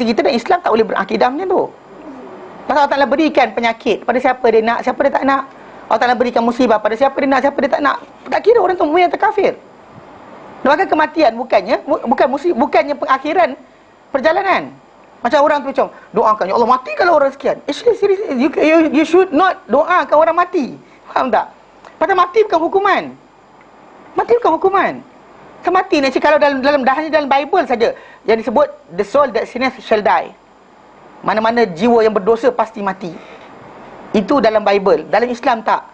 kita dan Islam tak boleh berakidah macam tu. Pasal Allah Ta'ala berikan penyakit pada siapa dia nak, siapa dia tak nak. Allah Ta'ala berikan musibah pada siapa dia nak, siapa dia tak nak. Tak kira orang tu mukmin atau kafir. Bahkan kematian bukannya pengakhiran perjalanan. Macam orang tu macam doakan, ya Allah matikanlah orang sekian. Actually seriously, you should not doakan orang mati. Faham tak? Pasal mati bukan hukuman. Mati bukan hukuman. Mati ni kalau dalam Bible saja yang disebut the soul that sinneth shall die. Mana-mana jiwa yang berdosa pasti mati. Itu dalam Bible. Dalam Islam tak.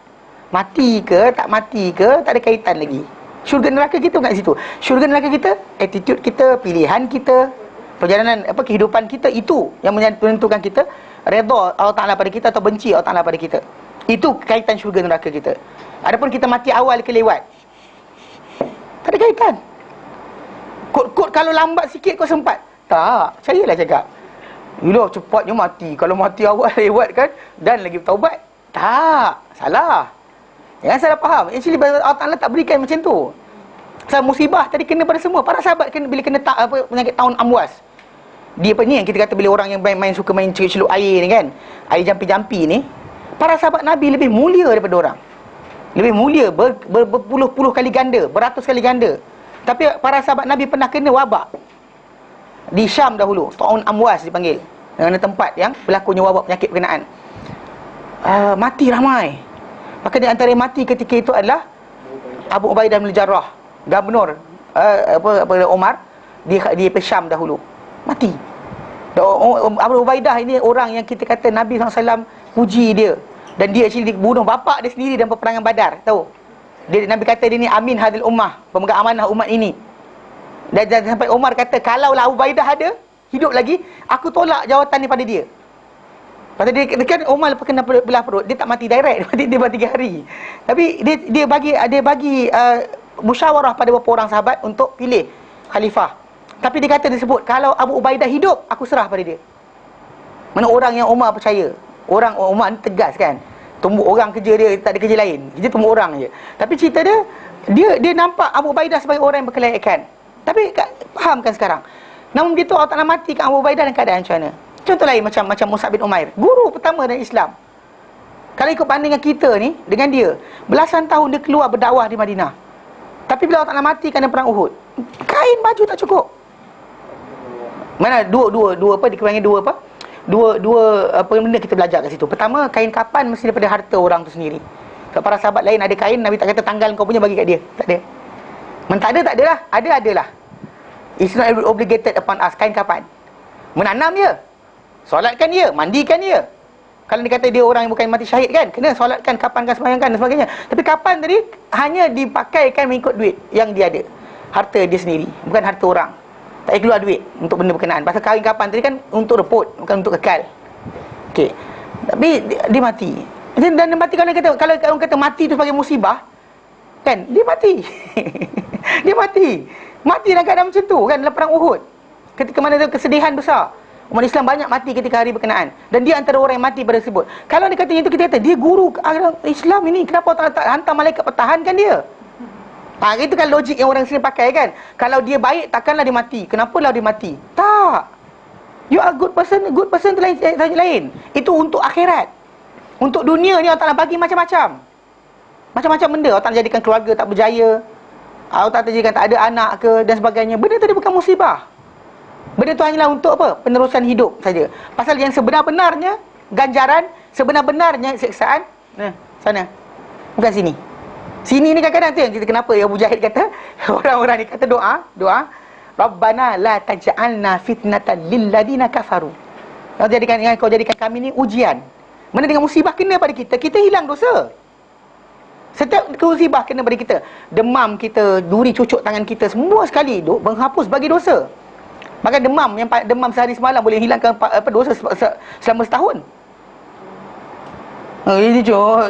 Mati ke tak mati ke tak ada kaitan lagi. Syurga neraka kita bukan kat situ. Syurga neraka kita, attitude kita, pilihan kita, perjalanan kehidupan kita, itu yang menentukan kita redha Allah Ta'ala pada kita atau benci Allah Ta'ala pada kita. Itu kaitan syurga neraka kita. Adapun kita mati awal ke lewat, tak ada kaitan. Kod kalau lambat sikit kau sempat. Tak, percayalah cakap. Yulah cepatnya mati. Kalau mati awal lewat kan, dan lagi bertaubat. Tak, salah. Jangan salah faham. Actually Allah Ta'ala tak berikan macam tu. Sebab musibah tadi kena pada semua. Para sahabat bila kena penyakit taun amwas. Dia apa ni yang kita kata bila orang yang suka main celup air ni kan, air jampi-jampi ni, para sahabat Nabi lebih mulia daripada orang. Lebih mulia, berpuluh-puluh kali ganda, beratus kali ganda. Tapi para sahabat Nabi pernah kena wabak di Syam dahulu, taun amwas dipanggil, dengan tempat yang berlakunya wabak penyakit berkenaan. Mati ramai. Maka di antara yang mati ketika itu adalah Abu Ubaidah bin Jarrah, gubernur Omar di Syam dahulu. Mati. Abu Ubaidah ini orang yang kita kata Nabi SAW puji dia. Dan dia actually dibunuh bapak dia sendiri dalam peperangan Badar. Tahu? Nabi kata dia ni amin hadil ummah, pemegang amanah umat ini. Dan sampai Umar kata, kalaulah Abu Ubaidah ada hidup lagi, aku tolak jawatan ni pada dia. Pasal dia kan Umar lepas kena belah perut, dia tak mati direct, dia mati 3 hari. Tapi dia bagi musyawarah pada beberapa orang sahabat untuk pilih khalifah. Tapi dia kata disebut, kalau Abu Ubaidah hidup, aku serah pada dia. Mana orang yang Umar percaya. Orang Umar ni tegas kan, tumbuk orang kerja dia, tak ada kerja lain, kerja tumbuk orang je. Tapi cerita dia nampak Abu Ubaidah sebagai orang yang berkelayakan. Tapi faham kan sekarang. Namun begitu Allah Ta'ala matikan Abu Ubaidah dalam keadaan macam mana. Contoh lain macam Mus'ab bin Umair, guru pertama dalam Islam. Kalau ikut bandingan kita ni dengan dia, belasan tahun dia keluar berdakwah di Madinah. Tapi bila Allah Ta'ala matikan dalam perang Uhud, kain baju tak cukup. Mana dua dikepanggil dua benda kita belajar kat situ. Pertama, kain kapan mesti daripada harta orang tu sendiri. Kalau para sahabat lain ada kain, Nabi tak kata tanggal kau punya bagi kat dia. Tak ada. Tak ada, tak adalah. Adalah. It's not obligated upon us. Kain kapan. Menanam dia, solatkan dia, mandikan dia. Kalau dia kata dia orang yang bukan mati syahid kan, kena solatkan, kapankan, sembahyangkan dan sebagainya. Tapi kapan tadi hanya dipakaikan mengikut duit yang dia ada. Harta dia sendiri, bukan harta orang. Tak payah keluar duit untuk benda berkenaan. Pasal kain kapan tadi kan untuk reput, bukan untuk kekal. Okey. Tapi dia mati. Dan dia mati kalau orang kata mati tu sebagai musibah, kan? Dia mati. Dia mati. Mati dalam keadaan macam tu kan, dalam perang Uhud. Ketika mana ada kesedihan besar. Umat Islam banyak mati ketika hari berkenaan. Dan dia antara orang yang mati pada tersebut. Kalau dia kata itu, kita kata, dia guru agama Islam ini. Kenapa Allah tak hantar malaikat pertahankan dia? Itu kan logik yang orang sering pakai kan. Kalau dia baik, takkanlah dia mati. Kenapalah dia mati? Tak. You are good person tu lain. Itu untuk akhirat. Untuk dunia ni Allah Ta'ala bagi macam-macam. Macam-macam benda. Allah Ta'ala jadikan keluarga tak berjaya. Allah Ta'ala jadikan tak ada anak ke dan sebagainya. Benda tu dia bukan musibah. Benda tu hanyalah untuk apa? Penerusan hidup saja. Pasal yang sebenar-benarnya ganjaran, sebenar-benarnya siksaan, sana. Bukan sini. Sini ni kadang-kadang tu yang kita, kenapa ya Mujahid kata, orang-orang ni kata doa, Rabbana la taj'alna fitnatan lil ladina kafaru. Kau jadikan kami ni ujian. Mana dengan musibah kena pada kita, kita hilang dosa. Setiap musibah kena pada kita, demam kita, duri cucuk tangan kita, semua sekali menghapus bagi dosa. Bahkan demam sehari semalam boleh hilangkan dosa selama setahun.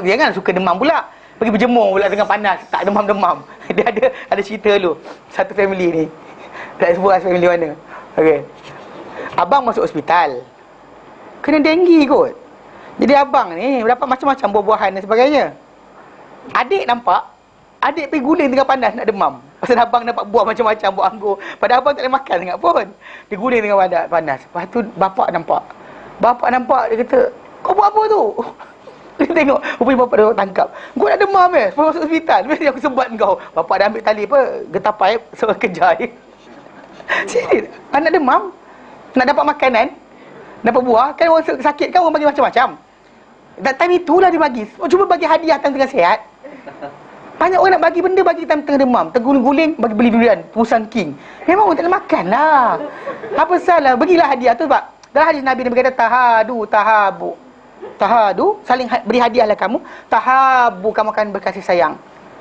Dia kan suka demam pula. Pergi berjemur pula tengah panas, tak demam-demam. Dia ada cerita dulu. Satu family ni. Tak sebut family mana. Okey. Abang masuk hospital. Kena denggi kot. Jadi abang ni dapat macam-macam buah-buahan dan sebagainya. Adik nampak, adik pergi guling tengah panas nak demam. Pasal abang dapat buah macam-macam, buah anggur. Padahal abang tak boleh makan sangat pun. Dia guling tengah panas. Lepas tu bapak nampak. Dia kata, kau buat apa tu? Dia tengok, rupanya bapak dia tangkap. Kau nak demam sebelum masuk hospital. Mesti aku sebat kau. Bapak dah ambil tali getah paip, suruh kejar dia. Serius, anak demam, nak dapat makanan, dapat buah. Kan orang sakit kan orang bagi macam-macam. Dan time itulah dia bagi. Cuba bagi hadiah tengah sihat. Banyak orang nak bagi benda, bagi tengah demam, terguling-guling, bagi beli durian, Pusang King. Memang orang tak boleh makan lah. Apa salah, bagilah hadiah tu sebab dalam hadis Nabi kata tahadu, saling beri hadiahlah kamu, tahabu, kamu akan berkasih sayang.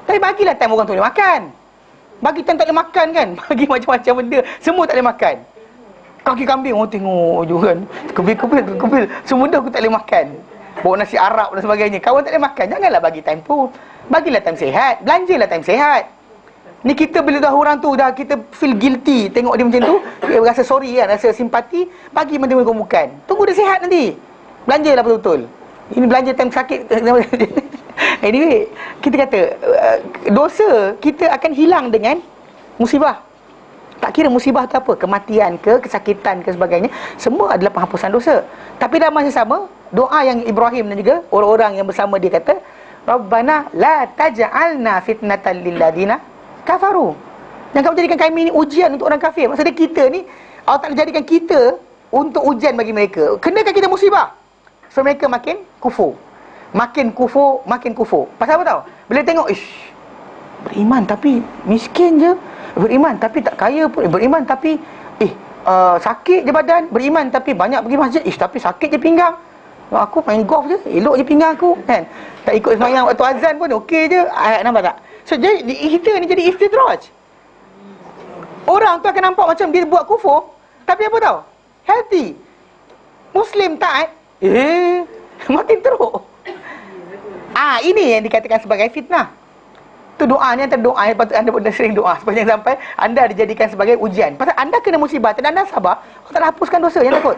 Tapi bagilah time orang tu boleh makan. Bagi time tak boleh makan kan, bagi macam-macam benda, semua tak boleh makan. Kaki kambing, orang tengok je kan, kebil, semua benda aku tak boleh makan. Bawa nasi Arab dan sebagainya, kawan tak boleh makan. Janganlah bagi time tu. Bagilah time sehat, belanjalah time sehat. Ni kita bila dah orang tu dah kita feel guilty tengok dia macam tu, dia rasa sorry kan, rasa simpati, bagi benda kau bukan. Tunggu dia sihat nanti. Belanjalah betul-betul. Ini belanja time sakit. Anyway, kita kata dosa kita akan hilang dengan musibah. Tak kira musibah tu apa, kematian ke, kesakitan ke sebagainya, semua adalah penghapusan dosa. Tapi dalam masa sama, doa yang Ibrahim dan juga orang-orang yang bersama dia kata, Rabbana la taj'alna fitnatan lil ladina kafaru. Dan kamu jadikan kami ni ujian untuk orang kafir. Maksudnya kita ni, Allah tak jadikan kita untuk ujian bagi mereka. Kenakan kita musibah, so mereka makin kufur. Makin kufur. Pasal apa tahu? Bila tengok, beriman tapi miskin je, beriman tapi tak kaya pun, beriman tapi sakit je badan, beriman tapi banyak pergi masjid, tapi sakit je pinggang. Aku main golf je, elok je pinggang aku kan. Tak ikut sembahyang waktu azan pun okey je. Nampak tak? So jadi kita ni jadi istidraj. Orang tu akan nampak macam dia buat kufur, tapi apa tahu? Healthy. Muslim taat, makin teruk. Ini yang dikatakan sebagai fitnah. Tu doa ni antara doa yang patut anda pun sering doa sepanjang sampai anda dijadikan sebagai ujian. Pasal anda kena musibah, dan anda sabar, Allah tak hapuskan dosa, yang takut.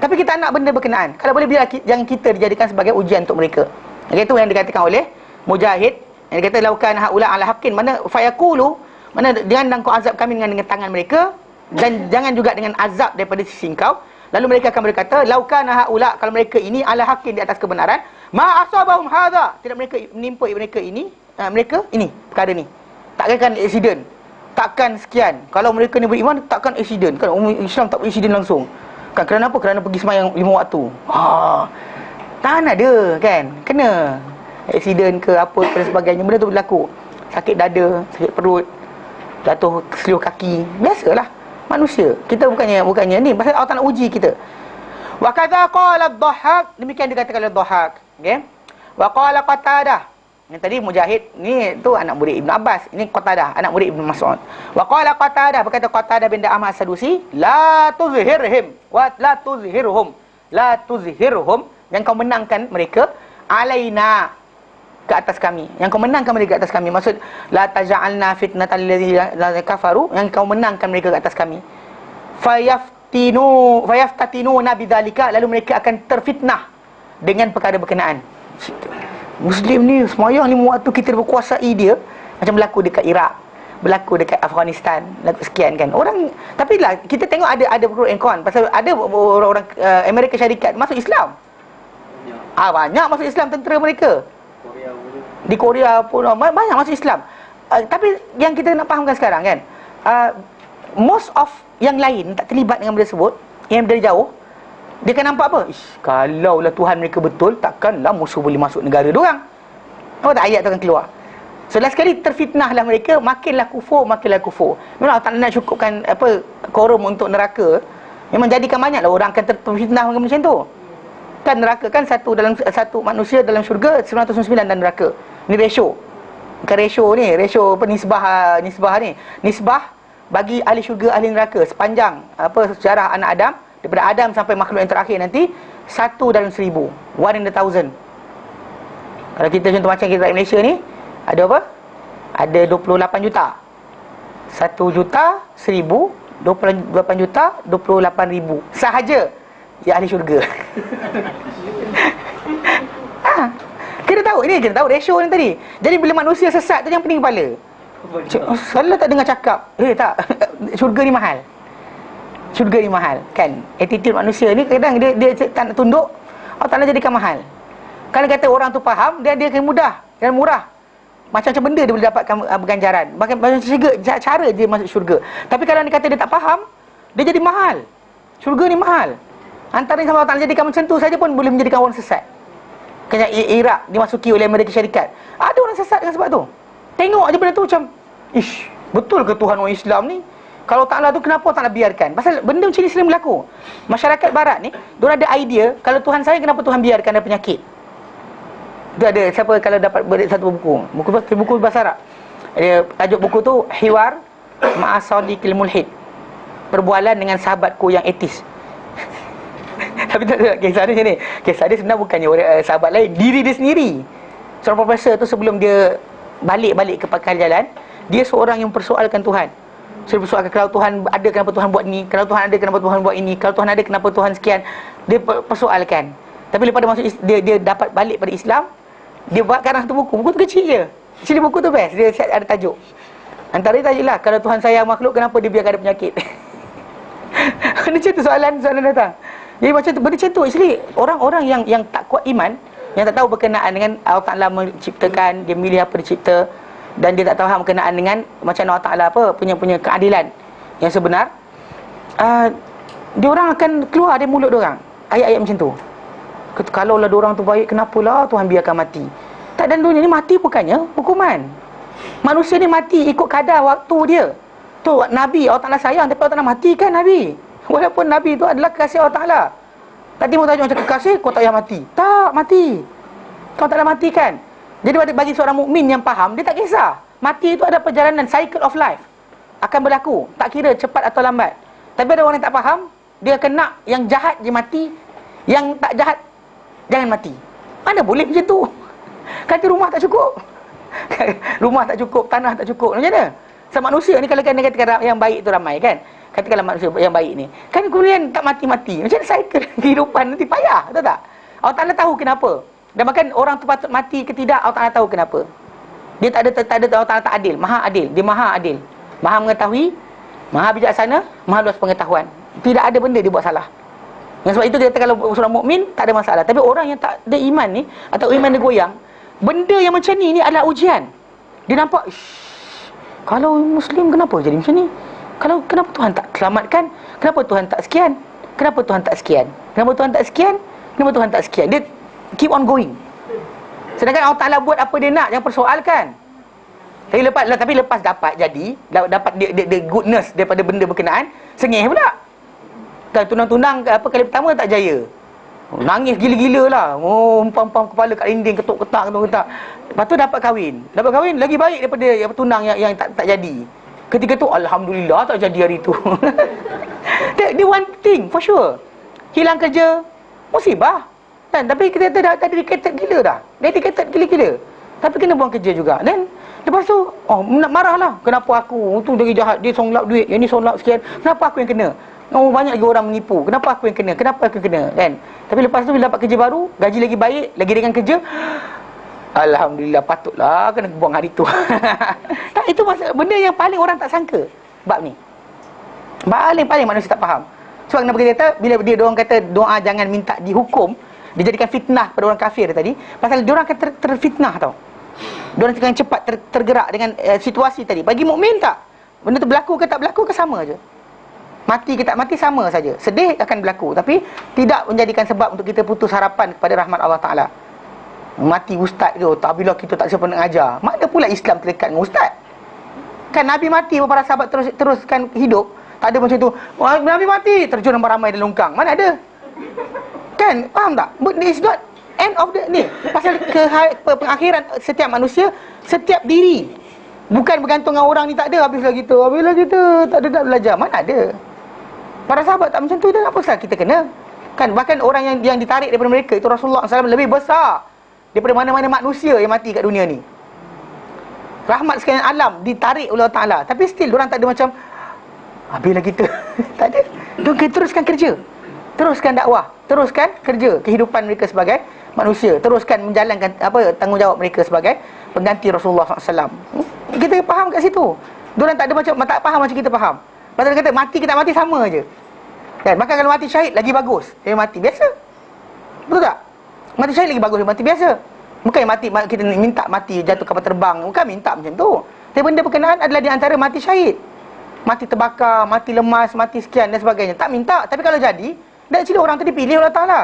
Tapi kita nak benda berkenaan. Kalau boleh biar jangan kita dijadikan sebagai ujian untuk mereka. Itu yang dikatakan oleh Mujahid. Yang dikata laukan haula ala haqqin, mana fayaqulu, mana dengan kau azab kami dengan tangan mereka, dan jangan juga dengan azab daripada sisi kau. Lalu mereka akan berkata, laukan haula, kalau mereka ini ala haqqin, di atas kebenaran, ma asabahum hadza, tidak mereka menimpa mereka ini, perkara ni. Takkan accident, takkan sekian. Kalau mereka ni beriman, takkan accident. Kan Islam tak accident langsung. Kan kerana apa? Kerana pergi sembahyang 5 waktu. Tak ada kan. Kena accident ke apa dan sebagainya. Benda tu berlaku. Sakit dada, sakit perut, jatuh seluruh kaki. Biasalah manusia. Kita bukannya ni. Pasal Allah tak nak uji kita. Wa kadza qala ad-Dhahhak, demikian dikatakan oleh Dhahhak. Okey. Wa qala Qatadah. Yang tadi Mujahid ni tu anak murid Ibn Abbas, ini Qatadah anak murid Ibn Mas'ud. Wa qala Qatadah, berkata Qatadah bin Da'amah As-Sadusi, la tuzhirhum wa la tuzhirhum, yang kau menangkan mereka alaina, ke atas kami, yang kau menangkan mereka ke atas kami. Maksud la taj'alna fitnatal ladzina kafaru, yang kau menangkan mereka ke atas kami. fayaftatinuna bidzalika, lalu mereka akan terfitnah dengan perkara berkenaan. Muslim ni semayang 5 waktu, kita berkuasai dia, macam berlaku dekat Iraq, berlaku dekat Afghanistan, berlaku sekian kan. Orang, tapi lah kita tengok ada pro and con. Pasal ada orang-orang Amerika Syarikat masuk Islam. Banyak masuk Islam tentera mereka. Di Korea pun banyak masuk Islam. Tapi yang kita nak fahamkan sekarang kan, most of yang lain tak terlibat dengan benda tersebut, yang dari jauh, dia akan nampak apa? Kalaulah Tuhan mereka betul, takkanlah musuh boleh masuk negara diorang. Apa tak ayat tu akan keluar. So last sekali terfitnahlah mereka, makinlah kufur. Memang tak nak cukupkan korum untuk neraka. Memang jadikan banyaklah orang akan terfitnah macam tu. Kan neraka kan satu manusia dalam syurga 909 dalam neraka. Ni ratio. Bukan ratio ni, ratio nisbah ni. Nisbah bagi ahli syurga, ahli neraka sepanjang sejarah anak Adam, daripada Adam sampai makhluk yang terakhir nanti, 1 dalam 1000, 1 in the 1000. Kalau kita contoh macam kita kat Malaysia ni, ada apa? Ada 28 juta. 1 juta 1000, 28 juta 28,000 sahaja ya ahli syurga. Kita tahu ratio ni tadi. Jadi bila manusia sesat tu, yang pening kepala. Salah tak dengar cakap, tak, syurga ni mahal. Syurga ni mahal kan. Attitude manusia ni kadang dia tak nak tunduk, Allah Ta'ala jadikan mahal. Kalau kata orang tu faham, dia akan mudah dan murah. Macam-macam benda dia boleh dapatkan ganjaran. Bahkan cara dia masuk syurga. Tapi kalau dia kata dia tak faham, dia jadi mahal. Syurga ni mahal. Antara yang Allah Ta'ala jadikan macam tu saja pun boleh menjadikan orang sesat. Kayak Iraq dimasuki oleh Amerika Syarikat, ada orang sesat dengan sebab tu. Tengok je benda tu macam, betul ke Tuhan orang Islam ni? Kalau Ta'ala tu kenapa tak nak biarkan? Pasal benda macam ni sering berlaku. Masyarakat barat ni, diorang ada idea, kalau Tuhan sayang, kenapa Tuhan biarkan ada penyakit? Dia ada, siapa kalau dapat beri satu buku bahasa Arab, tajuk buku tu Hiwar Ma'asadiqil Mulhid, perbualan dengan sahabatku yang etis. Tapi tak ada, kisah dia macam ni. Kisah dia sebenarnya bukannya orang, sahabat lain, diri dia sendiri. Seorang profesor tu sebelum dia balik ke pangkal jalan, dia seorang yang persoalkan Tuhan. So, dia persoalkan, kalau Tuhan ada, kenapa Tuhan buat ni? Kalau Tuhan ada, kenapa Tuhan buat ini? Kalau Tuhan ada, kenapa Tuhan sekian? Dia persoalkan. Tapi lepas dia masuk, dia dapat balik pada Islam, dia buat karang satu buku. Buku tu kecil je. Actually buku tu best. Dia ada tajuk. Antara tajuk lah, kalau Tuhan sayang makhluk, kenapa dia biarkan ada penyakit? Macam tu soalan datang. Jadi macam tu, benda macam tu. Actually orang-orang yang tak kuat iman, yang tak tahu berkenaan dengan Allah Ta'ala menciptakan, dia milih apa dia cipta, dan dia tak tahu berkenaan dengan macam Allah Ta'ala punya keadilan yang sebenar, dia orang akan keluar dari mulut dia orang ayat-ayat macam tu. Kalaulah dia orang tu baik, kenapalah Tuhan biarkan mati? Tak, dan dunia ni mati bukannya hukuman. Manusia ni mati ikut kadar waktu dia. Tu Nabi, Allah Ta'ala sayang, tapi Allah Ta'ala matikan Nabi. Walaupun Nabi tu adalah kekasih Allah Ta'ala. Tak timbul tajuk macam kekasih, kau tak payah mati. Tak, mati. Kau tak payah matikan. Jadi bagi seorang mukmin yang faham, dia tak kisah. Mati itu ada perjalanan, cycle of life akan berlaku, tak kira cepat atau lambat. Tapi ada orang yang tak faham, dia akan nak yang jahat je mati, yang tak jahat jangan mati. Mana boleh macam tu? Kata rumah tak cukup. Rumah tak cukup, tanah tak cukup. Macam mana? Sama manusia ni, kalau kan dia katakan yang baik tu ramai kan, katakanlah manusia yang baik ni kan, kemudian tak mati-mati, macam mana cycle kehidupan nanti payah, betul tak? Allah Ta'ala tahu kenapa. Dan bahkan orang tu patut mati ke tidak, Allah Ta'ala tahu kenapa. Dia tak ada Allah Ta'ala tak adil, maha adil. Dia maha adil, maha mengetahui, maha bijaksana, maha luas pengetahuan. Tidak ada benda dia buat salah. Yang sebab itu dia kata kalau seorang mukmin tak ada masalah. Tapi orang yang tak ada iman ni, atau iman dia goyang, benda yang macam ni adalah ujian. Dia nampak, kalau Muslim kenapa jadi macam ni? Kalau kenapa Tuhan tak selamatkan? Kenapa Tuhan tak sekian? Kenapa Tuhan tak sekian? Kenapa Tuhan tak sekian? Kenapa Tuhan tak sekian? Dia keep on going. Sedangkan Allah Ta'ala buat apa dia nak, jangan persoalkan. Tapi lepas dapat jadi, dapat dia goodness daripada benda berkenaan, sengih pula. Kan tunang-tunang kali pertama tak jaya, nangis gila-gila lah, umpam-umpam kepala kat dinding, ketuk-ketak. Lepas tu dapat kahwin lagi baik daripada tunang yang tak jadi. Ketika tu alhamdulillah tak jadi hari tu. Dia one thing for sure, hilang kerja, musibah kan. Tapi kita dah dedicated gila dah, dedicated gila-gila, tapi kena buang kerja juga. Dan lepas tu nak marah lah, kenapa aku tu dari jahat, dia songlap duit, yang ni songlap sekian, kenapa aku yang kena? Oh, banyak lagi orang menipu. Kenapa aku yang kena? Kenapa aku yang kena? Kan? Tapi lepas tu bila dapat kerja baru, gaji lagi baik, lagi ringan kerja, alhamdulillah, patutlah kena buang hari tu. Tak, itu benda yang paling orang tak sangka bab ni. Paling manusia tak faham. Sebab kenapa kita kata bila orang kata doa jangan minta dihukum, dijadikan fitnah pada orang kafir tadi, pasal diorang akan terfitnah tau. Diorang akan cepat tergerak dengan situasi tadi. Bagi mukmin tak, benda tu berlaku ke tak berlaku ke sama je. Mati ke tak mati sama saja. Sedih akan berlaku, tapi tidak menjadikan sebab untuk kita putus harapan kepada rahmat Allah Ta'ala. Mati ustaz ke, tak, bila kita tak siapa nak ajar. Mana pula Islam terdekat dengan ustaz? Kan Nabi mati, para sahabat teruskan hidup. Tak ada macam tu, Nabi mati, terjun ramai-ramai dalam longkang. Mana ada? Kan, faham tak? But it's not end of the ni. Pasal pengakhiran setiap manusia, setiap diri. Bukan bergantung dengan orang ni, tak ada habislah kita, tak ada nak belajar. Mana ada? Para sahabat tak macam tu, dan apa salah kita kena? Kan, bahkan orang yang ditarik daripada mereka, itu Rasulullah SAW lebih besar daripada mana-mana manusia yang mati kat dunia ni. Rahmat sekalian alam ditarik oleh Allah Ta'ala. Tapi still, diorang tak ada macam habislah kita. Tak ada. Diorang teruskan kerja, teruskan dakwah, teruskan kerja, kehidupan mereka sebagai manusia, teruskan menjalankan tanggungjawab mereka sebagai pengganti Rasulullah SAW. Kita faham kat situ. Diorang tak ada macam, tak faham macam kita faham. Pasal dia kata mati ke tak mati sama je. Kan? Bahkan kalau mati syahid lagi bagus dia mati biasa. Betul tak? Mati syahid lagi bagus dia mati biasa. Bukan mati kita minta mati jatuh kapal terbang, bukan minta macam tu. Tapi benda berkenaan adalah di antara mati syahid. Mati terbakar, mati lemas, mati sekian dan sebagainya. Tak minta, tapi kalau jadi, dan actually orang tu dipilih oleh Allah Ta'ala.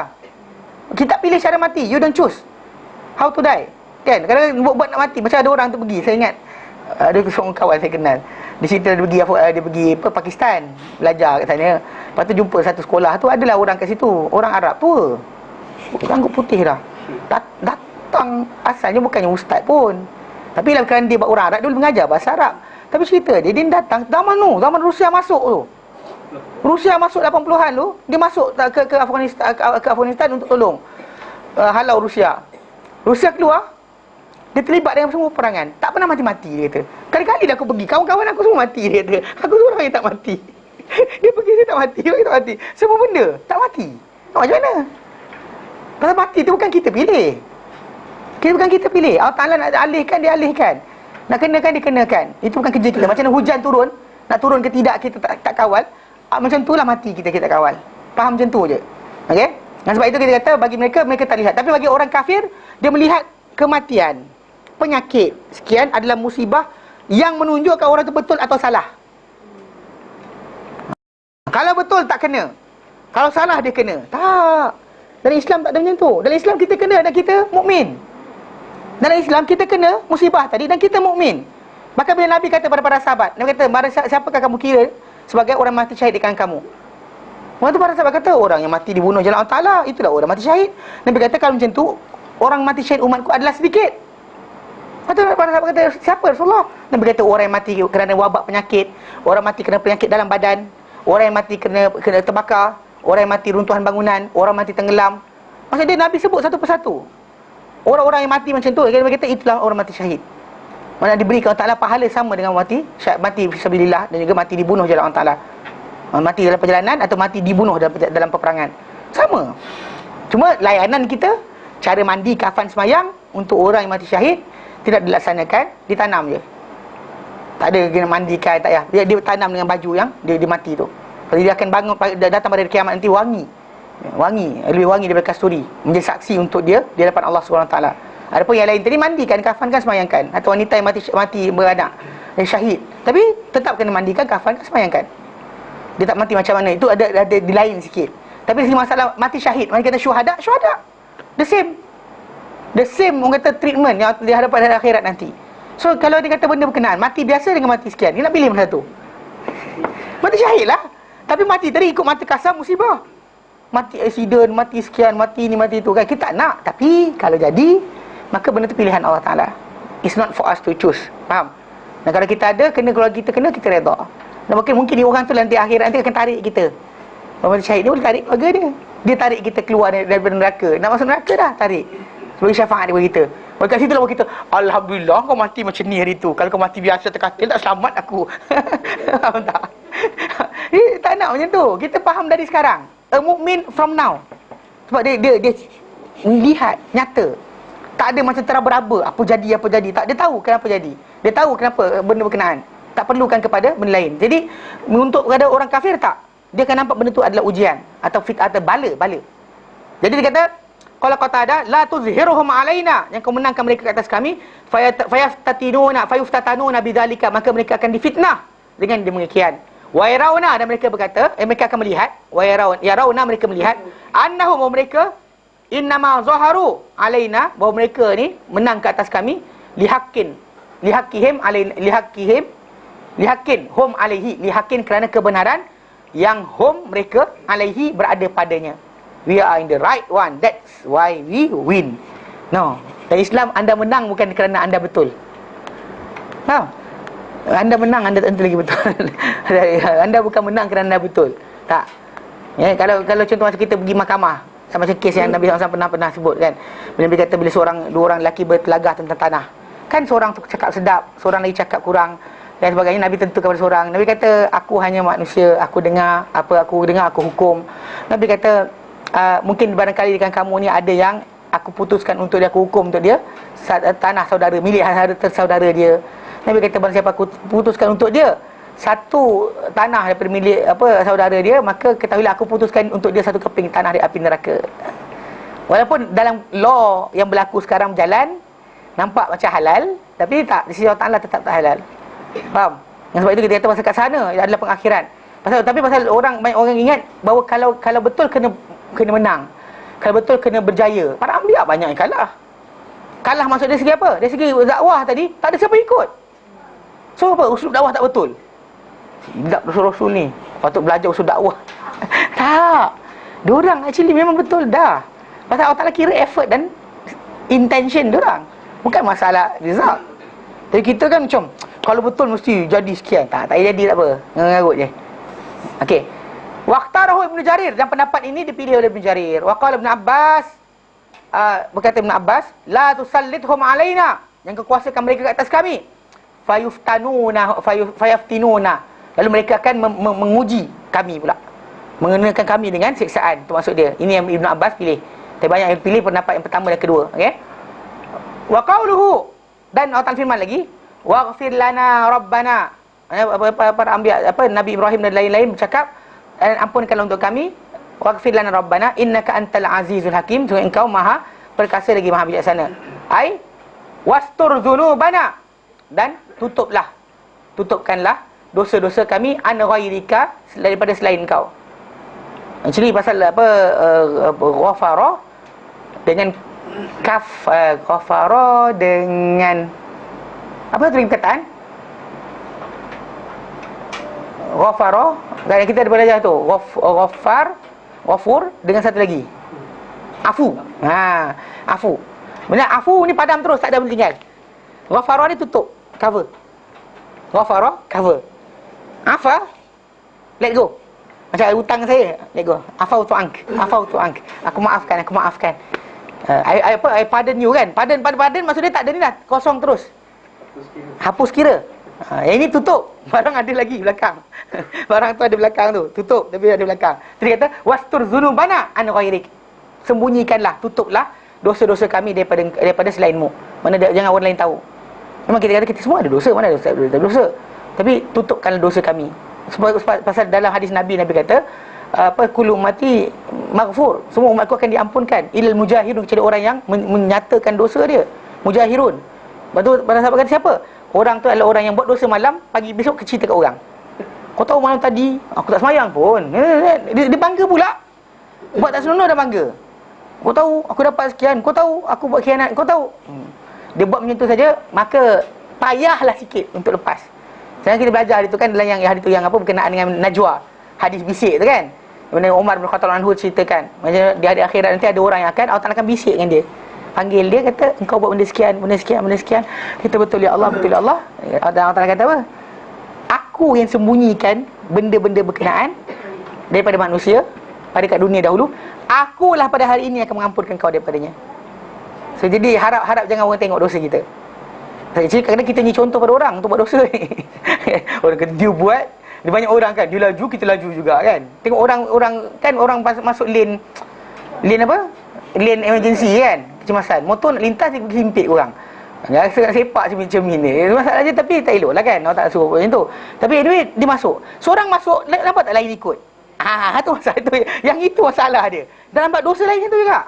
Kita pilih cara mati, you don't choose how to die. Kan? Kadang-kadang buat nak mati, macam ada orang tu pergi, saya ingat ada seorang kawan saya kenal. Di situ dia pergi Pakistan, belajar kat sana. Lepas tu jumpa satu sekolah tu, adalah orang kat situ, orang Arab tua. Rambut putih dah. Datang, asalnya bukannya ustaz pun. Tapi lah kerana dia orang Arab, dia boleh mengajar bahasa Arab. Tapi cerita dia datang zaman Rusia masuk tu. Rusia masuk 80-an tu, dia masuk ke Afghanistan untuk tolong halau Rusia. Rusia keluar, dia terlibat dengan semua peperangan. Tak pernah mati-mati, dia kata. Kali-kali dah aku pergi, kawan-kawan aku semua mati, dia kata. Aku seorang yang tak mati. Dia pergi, dia tak mati, dia tak mati. Semua benda tak mati. Macam mana? Pasal mati tu bukan kita pilih. Bukan kita pilih. Allah Ta'ala nak alihkan, dia alihkan. Nak kenakan, dia kenakan. Itu bukan kerja kita. Macam mana hujan turun, nak turun ke tidak, kita tak kawal. Macam itulah mati kita kawal. Faham macam tu je. Okey? Dan sebab itu kita kata, bagi mereka tak lihat. Tapi bagi orang kafir, dia melihat kematian, penyakit sekian adalah musibah yang menunjukkan orang itu betul atau salah. Kalau betul tak kena, kalau salah dia kena. Tak. Dalam Islam tak ada macam tu. Dalam Islam kita kena dan kita mukmin. Dalam Islam kita kena musibah tadi dan kita mukmin. Bahkan bila Nabi kata pada para sahabat, Nabi kata, siapakah kamu kira sebagai orang mati syahid di kalangan kamu? Waktu para sahabat kata, orang yang mati dibunuh jalan Allah Ta'ala, itulah orang mati syahid. Nabi kata, kalau macam tu, orang mati syahid umatku adalah sedikit. Lepas tu para sahabat kata, siapa Rasulullah? Nabi kata, orang yang mati kerana wabak penyakit, orang mati kerana penyakit dalam badan, orang yang mati kerana terbakar, orang yang mati runtuhan bangunan, orang mati tenggelam. Maksudnya Nabi sebut satu persatu orang-orang yang mati macam tu. Dia kata itulah orang mati syahid. Mana diberikan Allah Ta'ala pahala sama dengan mati fisabilillah dan juga mati dibunuh jalan Allah Ta'ala. Mati dalam perjalanan atau mati dibunuh dalam peperangan. Sama. Cuma layanan kita, cara mandi, kafan, semayang untuk orang yang mati syahid tidak dilaksanakan, ditanam je. Tak ada kena mandikan, tak payah. Dia tanam dengan baju yang dia mati tu. Kalau dia akan bangun, datang pada kiamat nanti wangi, lebih wangi daripada kasturi, menjadi saksi untuk dia di hadapan Allah SWT. Adapun yang lain tadi, mandikan, kafankan, semayangkan. Atau wanita yang mati beranak dan syahid, tapi tetap kena mandikan, kafankan, semayangkan. Dia tak mati macam mana, itu ada di lain sikit. Tapi segi masalah mati syahid, mana kata syuhada the same orang kata treatment yang di hadapan akhirat nanti. So kalau dia kata benda berkenaan, mati biasa dengan mati sekian, dia nak pilih mana satu? Mati syahid lah. Tapi mati tadi ikut mati kasar, musibah. Mati accident, mati sekian, mati ni, mati tu kan. Kita tak nak. Tapi kalau jadi, maka benda tu pilihan Allah Ta'ala. It's not for us to choose. Faham? Dan kalau kita ada, kalau kita kena, kita redha. Dan mungkin orang tu nanti akhirat nanti akan tarik kita. Orang mati syahid ni boleh tarik keluarga dia. Dia tarik kita keluar daripada neraka. Nak masuk neraka dah, tarik. Sebagai syafaat dia bagi kita. Kat situ lah kita, alhamdulillah kau mati macam ni hari tu. Kalau kau mati biasa terkatil, tak selamat aku. Faham tak? Dia tak nak macam tu. Kita faham dari sekarang. A mukmin from now. Sebab dia lihat nyata. Tak ada macam teraba-raba apa jadi. Tak, dia tahu kenapa jadi. Dia tahu kenapa benda berkenaan. Tak perlukan kepada benda lain. Jadi untuk kepada orang kafir tak. Dia akan nampak benda tu adalah ujian atau atau bala. Jadi dia kata, kalau kata ada la tuzhiruhum alaina, yang kau menangkan mereka ke atas kami, fayuftatanuna bidzalika, maka mereka akan difitnah dengan demikian. Wa yarawna, dan mereka berkata, mereka akan melihat, wa yarawna, mereka melihat, annahum, mereka innama zaharu alaina, bahawa mereka ni menang ke atas kami, lihakin hum alaihi, lihakin kerana kebenaran yang hum mereka alaihi berada padanya. We are in the right one. That's why we win. No. Dalam Islam, anda menang bukan kerana anda betul. No. Anda menang, anda tentu lagi betul. Anda bukan menang kerana anda betul. Tak. Ya, kalau contoh macam kita pergi mahkamah, macam kes yang Nabi SAW pernah sebut kan. Nabi kata bila dua orang lelaki bertelagah tentang tanah. Kan seorang tu cakap sedap, seorang lagi cakap kurang dan sebagainya. Nabi tentu kepada seorang. Nabi kata, aku hanya manusia, aku dengar, aku hukum. Nabi kata, mungkin barangkali dengan kamu ni ada yang aku putuskan untuk dia, aku hukum untuk dia tanah saudara, milik saudara dia. Nabi kata, barang siapa aku putuskan untuk dia satu tanah daripada milik saudara dia, maka ketahuilah aku putuskan untuk dia satu keping tanah di api neraka. Walaupun dalam law yang berlaku sekarang berjalan, nampak macam halal, tapi tak, di sisi Allah Ta'ala tetap tak halal. Faham? Yang sebab itu kita kata pasal kat sana adalah pengakhiran. Tapi pasal banyak orang ingat bahawa kalau betul kena menang, kalau betul kena berjaya. Para anbiya banyak yang kalah maksud dari segi apa? Dari segi dakwah tadi, tak ada siapa ikut. So apa? Usul dakwah tak betul. Tidak, Rasul ni patut belajar usul dakwah. Tak. Diorang actually memang betul dah. Pasal Allah Ta'ala kira effort dan intention diorang, bukan masalah result. Tapi kita kan macam, kalau betul mesti jadi sekian. Tak jadi tak apa, ngarut je. Okey. Waqtarahu Ibn Jarir, dan pendapat ini dipilih oleh Ibn Jarir. Waqala Ibn Abbas, berkata Ibn Abbas, la tusallithum alaina, yang kekuasakan mereka ke atas kami, fayaftinuna, lalu mereka akan menguji kami pula, mengenakan kami dengan siksaan. Itu maksud dia. Ini yang Ibn Abbas pilih. Tapi banyak yang pilih pendapat yang pertama dan kedua. Okey. Wa qauluhu, dan Allah Ta'ala firman lagi, waghfir lana rabbana. Para anbiya, Nabi Ibrahim dan lain-lain bercakap, dan ampunkanlah untuk kami, waghfir lana rabbana innaka antal azizul hakim, sungguh engkau maha perkasa lagi maha bijaksana. Ai wastur dzunubana, dan tutupkanlah dosa-dosa kami, an ghairika, daripada selain engkau. Actually pasal ghafara dengan kaf, ghafara dengan apa tu perkataan? Ghafara, dan kita ada belajar tu. Ghafur dengan satu lagi. Afu. Afu. Benar, afu ni padam terus, tak ada boleh tinggal. Ghafara ni tutup, cover. Ghafara, cover. Afa, let go. Macam hutang saya, let go. Afautu ank. Aku maafkan. I pardon you kan. Pardon maksud dia tak ada ni dah, kosong terus. Hapus kira. Yang ini tutup. Barang ada lagi belakang. Barang tu ada belakang tu, tutup tapi ada belakang. Jadi kata wastur dzunubana an ghairik. Sembunyikanlah, tutuplah dosa-dosa kami daripada selainmu. Mana jangan orang lain tahu. Memang kita kata kita semua ada dosa, mana ada dosa. Tapi tutupkanlah dosa kami. Sebab pasal dalam hadis Nabi kata kullu ummati maghfur, semua umatku akan diampunkan, ilal mujahirun, kecuali orang yang menyatakan dosa dia, mujahirun. Betul, pada sahabat kata siapa? Orang tu adalah orang yang buat dosa malam, pagi besok cerita kat orang. Kau tahu malam tadi aku tak semayang pun. Dia bangga pula. Buat tak senonoh dah bangga. Kau tahu aku dapat sekian, kau tahu aku buat khianat, kau tahu. Dia buat macam tu saja, maka payahlah sikit untuk lepas. Sekarang kita belajar hari tu kan, dalam yang hari tu yang apa berkenaan dengan najwa, hadis bisik tu kan. Mana Umar bin Khattab anhu ceritakan, macam di hari akhirat nanti ada orang yang Allah Ta'ala akan bisik dengan dia. Panggil dia, kata engkau buat benda sekian. Kita betul ya Allah, betul ya Allah. Allah Ta'ala kata apa? Aku yang sembunyikan benda-benda berkenaan daripada manusia pada kat dunia dahulu. Akulah pada hari ini akan mengampunkan kau daripadanya. So jadi harap jangan orang tengok dosa kita. Jadi kadang-kadang kita ni contoh pada orang untuk buat dosa ni. Orang kata dia buat, Dia banyak orang kan, dia laju, kita laju juga kan. Tengok orang kan, orang masuk lane apa? Lane emergency kan, kecemasan. Motor nak lintas, dia pergi himpit orang. Dia rasa nak sepak cermin ni. Masalah je, tapi tak elok lah kan, orang tak suruh macam tu. Tapi anyway, dia masuk. Seorang masuk, nampak tak lain ikut? Tu masalah tu. Yang itu masalah dia. Dan nampak dosa lain tu juga.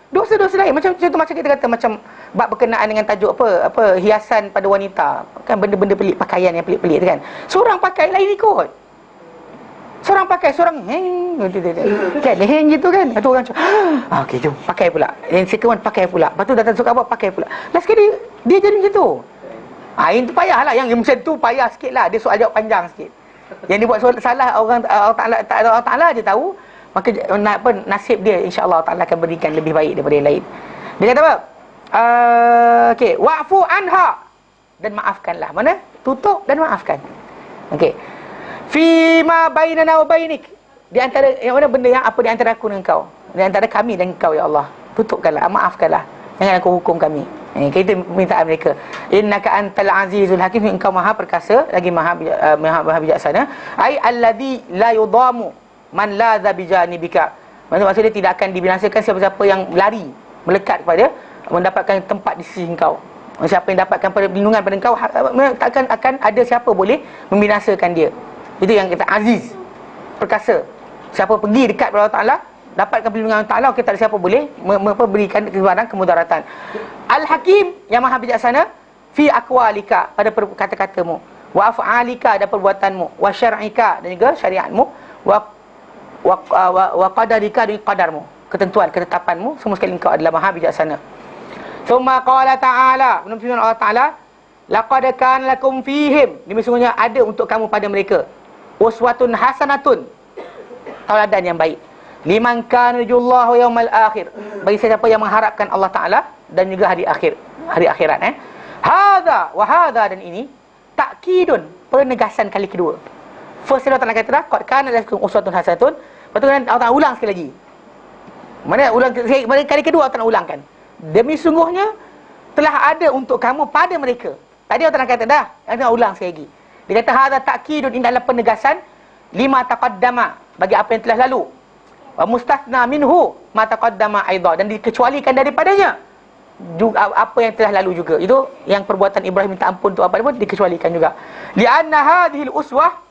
Dosa-dosa lain macam contoh, macam kita kata macam bab berkenaan dengan tajuk apa hiasan pada wanita, kan benda-benda pelik, pakaian yang pelik-pelik tu kan. Seorang pakai lain ikut. Seorang pakai, seorang kan heng gitu kan. Satu orang macam okey jom pakai pula. Yang second pakai pula. Lepas tu datang suka apa pakai pula. Last sekali dia jadi macam tu. Itu payahlah, yang macam tu payah sikitlah. Dia soal jawab panjang sikit. Yang dia buat soal salah, Allah Taala je tahu. Maka nasib dia insya-Allah Taala akan berikan lebih baik daripada yang lain. Dia kata apa? Okey, wa'fu anha, dan maafkanlah. Mana? Tutup dan maafkan. Okey. Fima bainana wa bainik, di antara yang mana benda yang apa di antara aku dengan kau, di antara kami dan kau ya Allah. Tutupkanlah, maafkanlah. Jangan kau hukum kami. Kita minta mereka. Innaka antal azizul hakim, engkau maha perkasa lagi maha bijaksana. Ai alladzi la yudamu man ladza bijanibika. Maksudnya tidak akan dibinasakan siapa-siapa yang lari melekat kepada mendapatkan tempat di sisi engkau. Siapa yang dapatkan perlindungan pada engkau, takkan akan ada siapa boleh membinasakan dia. Itu yang kita aziz, perkasa. Siapa pergi dekat kepada Allah Taala, dapatkan perlindungan Allah Taala, kita tak ada siapa boleh memberikan kesebaran kemudaratan. Al-Hakim, yang maha bijaksana, fi aqwalika, pada kata-katamu, wa af'alika, dan perbuatanmu, wa syar'ika, dan juga syariatmu, wa qadarika, dan qadarmu, ketentuan, ketetapanmu, semua sekali engkau adalah maha bijaksana. Tsumma qala ta'ala, firman Allah Taala, laqad kana lakum fihim, demi sungguhnya ada untuk kamu pada mereka uswatun hasanatun, tauladan yang baik, liman kana yarjullaha yaumal akhir, bagi siapa yang mengharapkan Allah Taala dan juga hari akhirat. Hadza wa hadza, dan ini takkidun, penegasan kali kedua. First Allah Taala kata dah qad kana lakum uswatun hasanatun, lepas tu Allah Taala ulang sekali lagi. Mana ulang kali kedua Allah Taala ulangkan, demi sungguhnya telah ada untuk kamu pada mereka. Tadi Allah Taala kata dah, Allah Taala ulang sekali lagi. Dia kata hadza takkidun, ini adalah penegasan lima taqaddama, bagi apa yang telah lalu. Wa mustathna minhu ma taqaddama aidha, dan dikecualikan daripadanya juga apa yang telah lalu juga. Itu yang perbuatan Ibrahim minta ampun tu apa pun dikecualikan juga. Li'anna hadhil uswah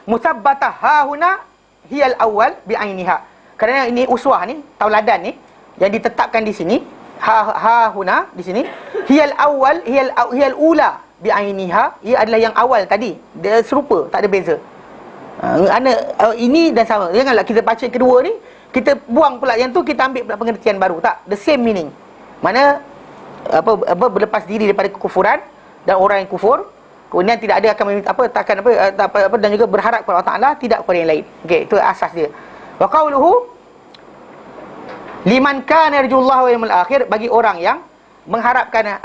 musabbatah hahuna hiyal awwal bi'ainiha. Kerana ini uswah ni, tauladan ni yang ditetapkan di sini, hahuna di sini, hiyal awwal hiyal ula bi'ainiha, ia adalah yang awal tadi. Dia serupa, tak ada beza. Ini dan sama. Janganlah kita baca kedua ni, kita buang pula yang tu, kita ambil pula pengertian baru. Tak, the same meaning. Mana berlepas diri daripada kekufuran dan orang yang kufur, kemudian tidak ada akan meminta dan juga berharap kepada Allah Taala, tidak kepada yang lain. Okey, itu asas dia. Wa qauluhu liman kana yarjullaha wa yawmal akhir, bagi orang yang mengharapkan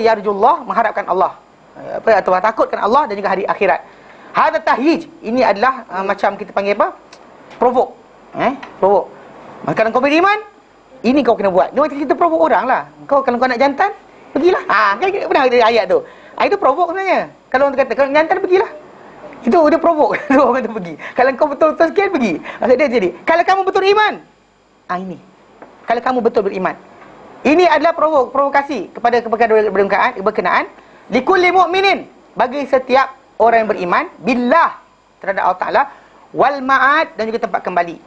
yarjullah, mengharapkan Allah, atau takutkan Allah dan juga hari akhirat. Hadza tahyij, ini adalah macam kita panggil apa? Provoke. Provoke. Maka kalau kau beriman, ini kau kena buat. Dia macam kita provoke orang lah. Kalau kau nak jantan, pergilah. Kan kita pernah ada ayat tu. Itu provoke sebenarnya. Kalau orang kata, kalau jantan pergilah. Itu dia provoke. Orang kata pergi. Kalau kau betul-betul sekian, pergi. Maksud dia jadi, kalau kamu betul iman, ini. Kalau kamu betul beriman. Ini adalah provokasi kepada berkenaan likulli mu'minin, bagi setiap orang yang beriman billah, terhadap Allah Taala, wal ma'ad, dan juga tempat kembali.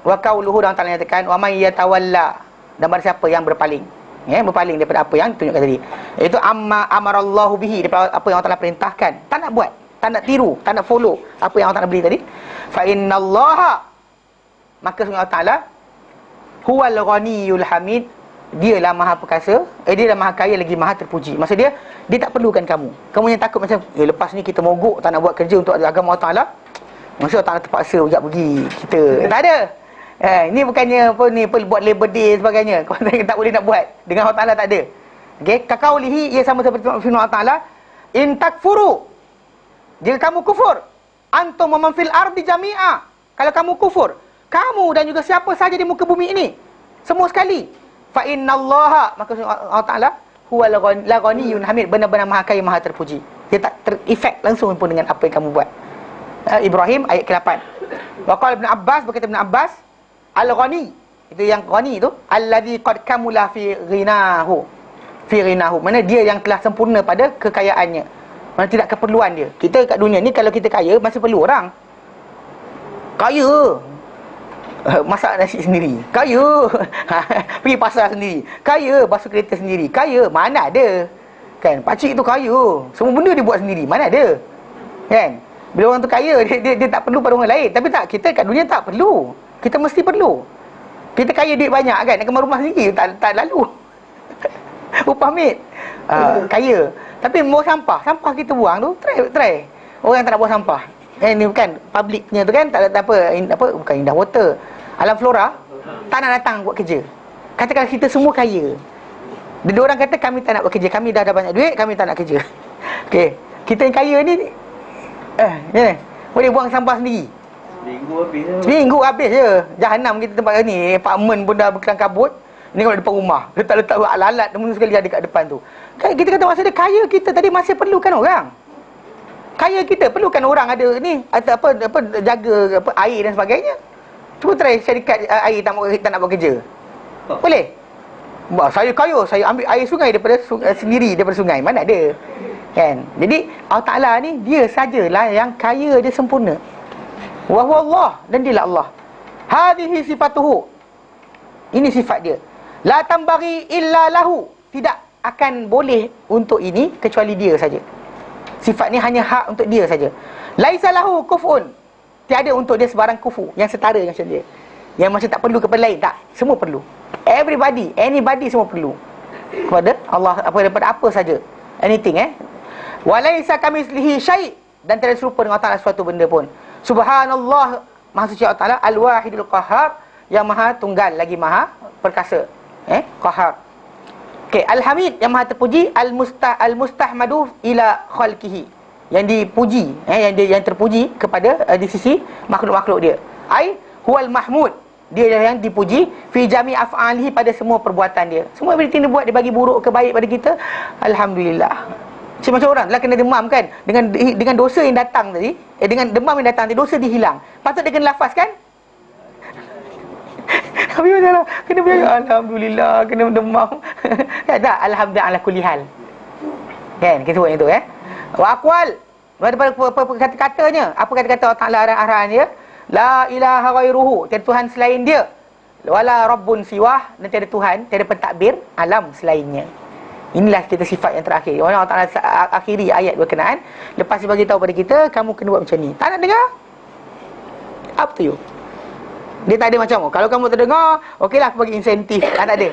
Wa qauluhu, dan Allah nyatakan wa may yatawalla, dan barang siapa yang berpaling, berpaling daripada apa yang tunjukkan tadi, iaitu amma amarallahu bihi, daripada apa yang Allah Taala perintahkan, tak nak buat, tak nak tiru, tak nak follow apa yang Allah Taala beri tadi. Fa innallaha, maka sungguh Allah Taala huwal ghaniyul hamid, dialah maha perkasa, dialah maha kaya lagi maha terpuji. Maksud dia tak perlukan kamu. Kamu yang takut macam lepas ni kita mogok, tak nak buat kerja untuk agama Allah Taala, maksud Allah Taala terpaksa ujak pergi kita. Tak ada. Ini bukannya buat Labor Day sebagainya. Kau tak boleh nak buat. Dengan Allah Taala tak ada. Okey, kakaulihi, ia sama seperti firman Allah Taala, in takfuru, jika kamu kufur, antum man fil ardi jami'a, kalau kamu kufur, kamu dan juga siapa saja di muka bumi ini, semua sekali, fa innallaha, maka Allah Taala huwal ghaniyyun hamid, benar-benar maha kaya maha terpuji. Dia tak terefek langsung pun dengan apa yang kamu buat. Ibrahim ayat ke-8. Wa qala Ibn Abbas, berkata Ibn Abbas, al-ghani, itu yang ghani tu, alladhi qad kamula fi ghinahu. Fi ghinahu, mana dia yang telah sempurna pada kekayaannya. Mana tidak keperluan dia. Kita kat dunia ni kalau kita kaya masih perlu orang. Kaya masak nasi sendiri, kaya pergi pasar sendiri, kaya basuh kereta sendiri, kaya, mana ada kan? Pakcik tu kaya, semua benda dia buat sendiri, mana ada kan? Bila orang tu kaya, dia tak perlu pada orang lain. Tapi tak, kita kat dunia tak perlu. Kita mesti perlu. Kita kaya duit banyak kan, nak kembali rumah sendiri tak lalu upah mate kaya. Tapi buang sampah kita buang tu, try orang tak nak buang sampah. Ni bukan public punya tu kan, tak ada apa bukan Indah Water, Alam Flora tak nak datang buat kerja. Katakan kita semua kaya, dia orang kata kami tak nak buat kerja, kami dah ada banyak duit, kami tak nak kerja. Okey, kita yang kaya ni boleh buang sampah sendiri. Seminggu habis je. Jahanam kita tempat ni, apartmen pun dah berkelang kabut. Ni kalau depan rumah, letak alat-alat semua sekali ada kat depan tu. Kan kita kata masa dia kaya kita tadi masih perlukan orang. Kaya kita perlukan orang ada ni atau apa jaga apa air dan sebagainya. Cuba try syarikat air tak nak buat kerja. Boleh? Saya kaya, saya ambil air sungai daripada sendiri daripada sungai. Mana ada? Kan? Jadi Allah Taala ni dia sajalah yang kaya, dia sempurna. Wa huwa Allah, dan dialah Allah. Hadhihi sifatuhu. Ini sifat dia. La tambaghi illa lahu. Tidak akan boleh untuk ini kecuali dia saja. Sifat ni hanya hak untuk dia saja. Laisa lahu kufun. Tiada untuk dia sebarang kufu yang setara macam dia. Yang macam tak perlu kepada lain, tak. Semua perlu. Everybody, anybody semua perlu kepada Allah, daripada apa saja. Anything Walaisa kamitslihi syai', dan tiada serupa dengan Allah Taala suatu benda pun. Subhanallah, Maha suci Allah Taala, Al-Wahidul Qahhar, yang Maha tunggal lagi Maha perkasa. Qahhar. Okey, Al-Hamid, yang Maha terpuji, Al-Mustahmadu ila khalqihi, yang dipuji, yang terpuji kepada di sisi makhluk-makhluk dia. Ai huwal mahmud, dia yang dipuji fi jami af'alihi, pada semua perbuatan dia. Semua everything dia buat, dia bagi buruk ke baik pada kita, alhamdulillah. Macam orang lah kena demam kan, dengan dosa yang datang tadi, dengan demam yang datang tadi, dosa dihilang. Patut dia kena lafazkan. Tapi macam kena bilang alhamdulillah, kena demam. Kan tak? Alhamdulillah ala kulli hal. Kan? Kita sebut yang tu Wa aqwal, daripada kata-katanya, apa kata-kata Allah Taala arahan dia? La ilaha ghairuhu, tiada Tuhan selain dia. Wala rabbun siwah, dan tiada Tuhan, tiada pentadbir alam selainnya. Inilah kita sifat yang terakhir. Allah Taala akhiri ayat berkenaan. Lepas dia bagi tahu pada kita, kamu kena buat macam ni. Tak nak dengar? Up to you. Dia tak ada macam, kalau kamu terdengar, okeylah aku bagi insentif. Tak ada.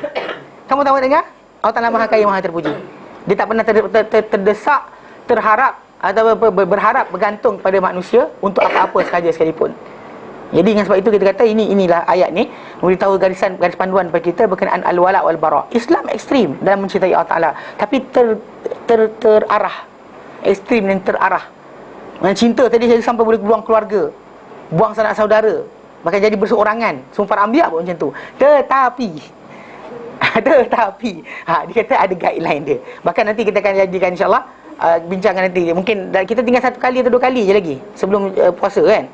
Kamu tak mahu dengar? Allah Taala Maha Kaya, Maha Terpuji. Dia tak pernah terdesak, terharap atau berharap, bergantung pada manusia untuk apa-apa sahaja sekalipun. Jadi dengan sebab itu kita kata inilah ayat ni memberitahu garis panduan bagi kita berkenaan al-wala wal bara. Islam ekstrim dalam mencintai Allah Taala, tapi terarah. Ekstrim dan terarah. Cinta tadi saya sampai boleh buang keluarga, buang sanak saudara, bahkan jadi berseorangan. Semua para anbiya pun macam tu. Tetapi dia kata ada guideline dia. Bahkan nanti kita akan jadikan insya-Allah bincangan nanti. Mungkin kita tinggal 1 kali atau 2 kali je lagi sebelum puasa kan.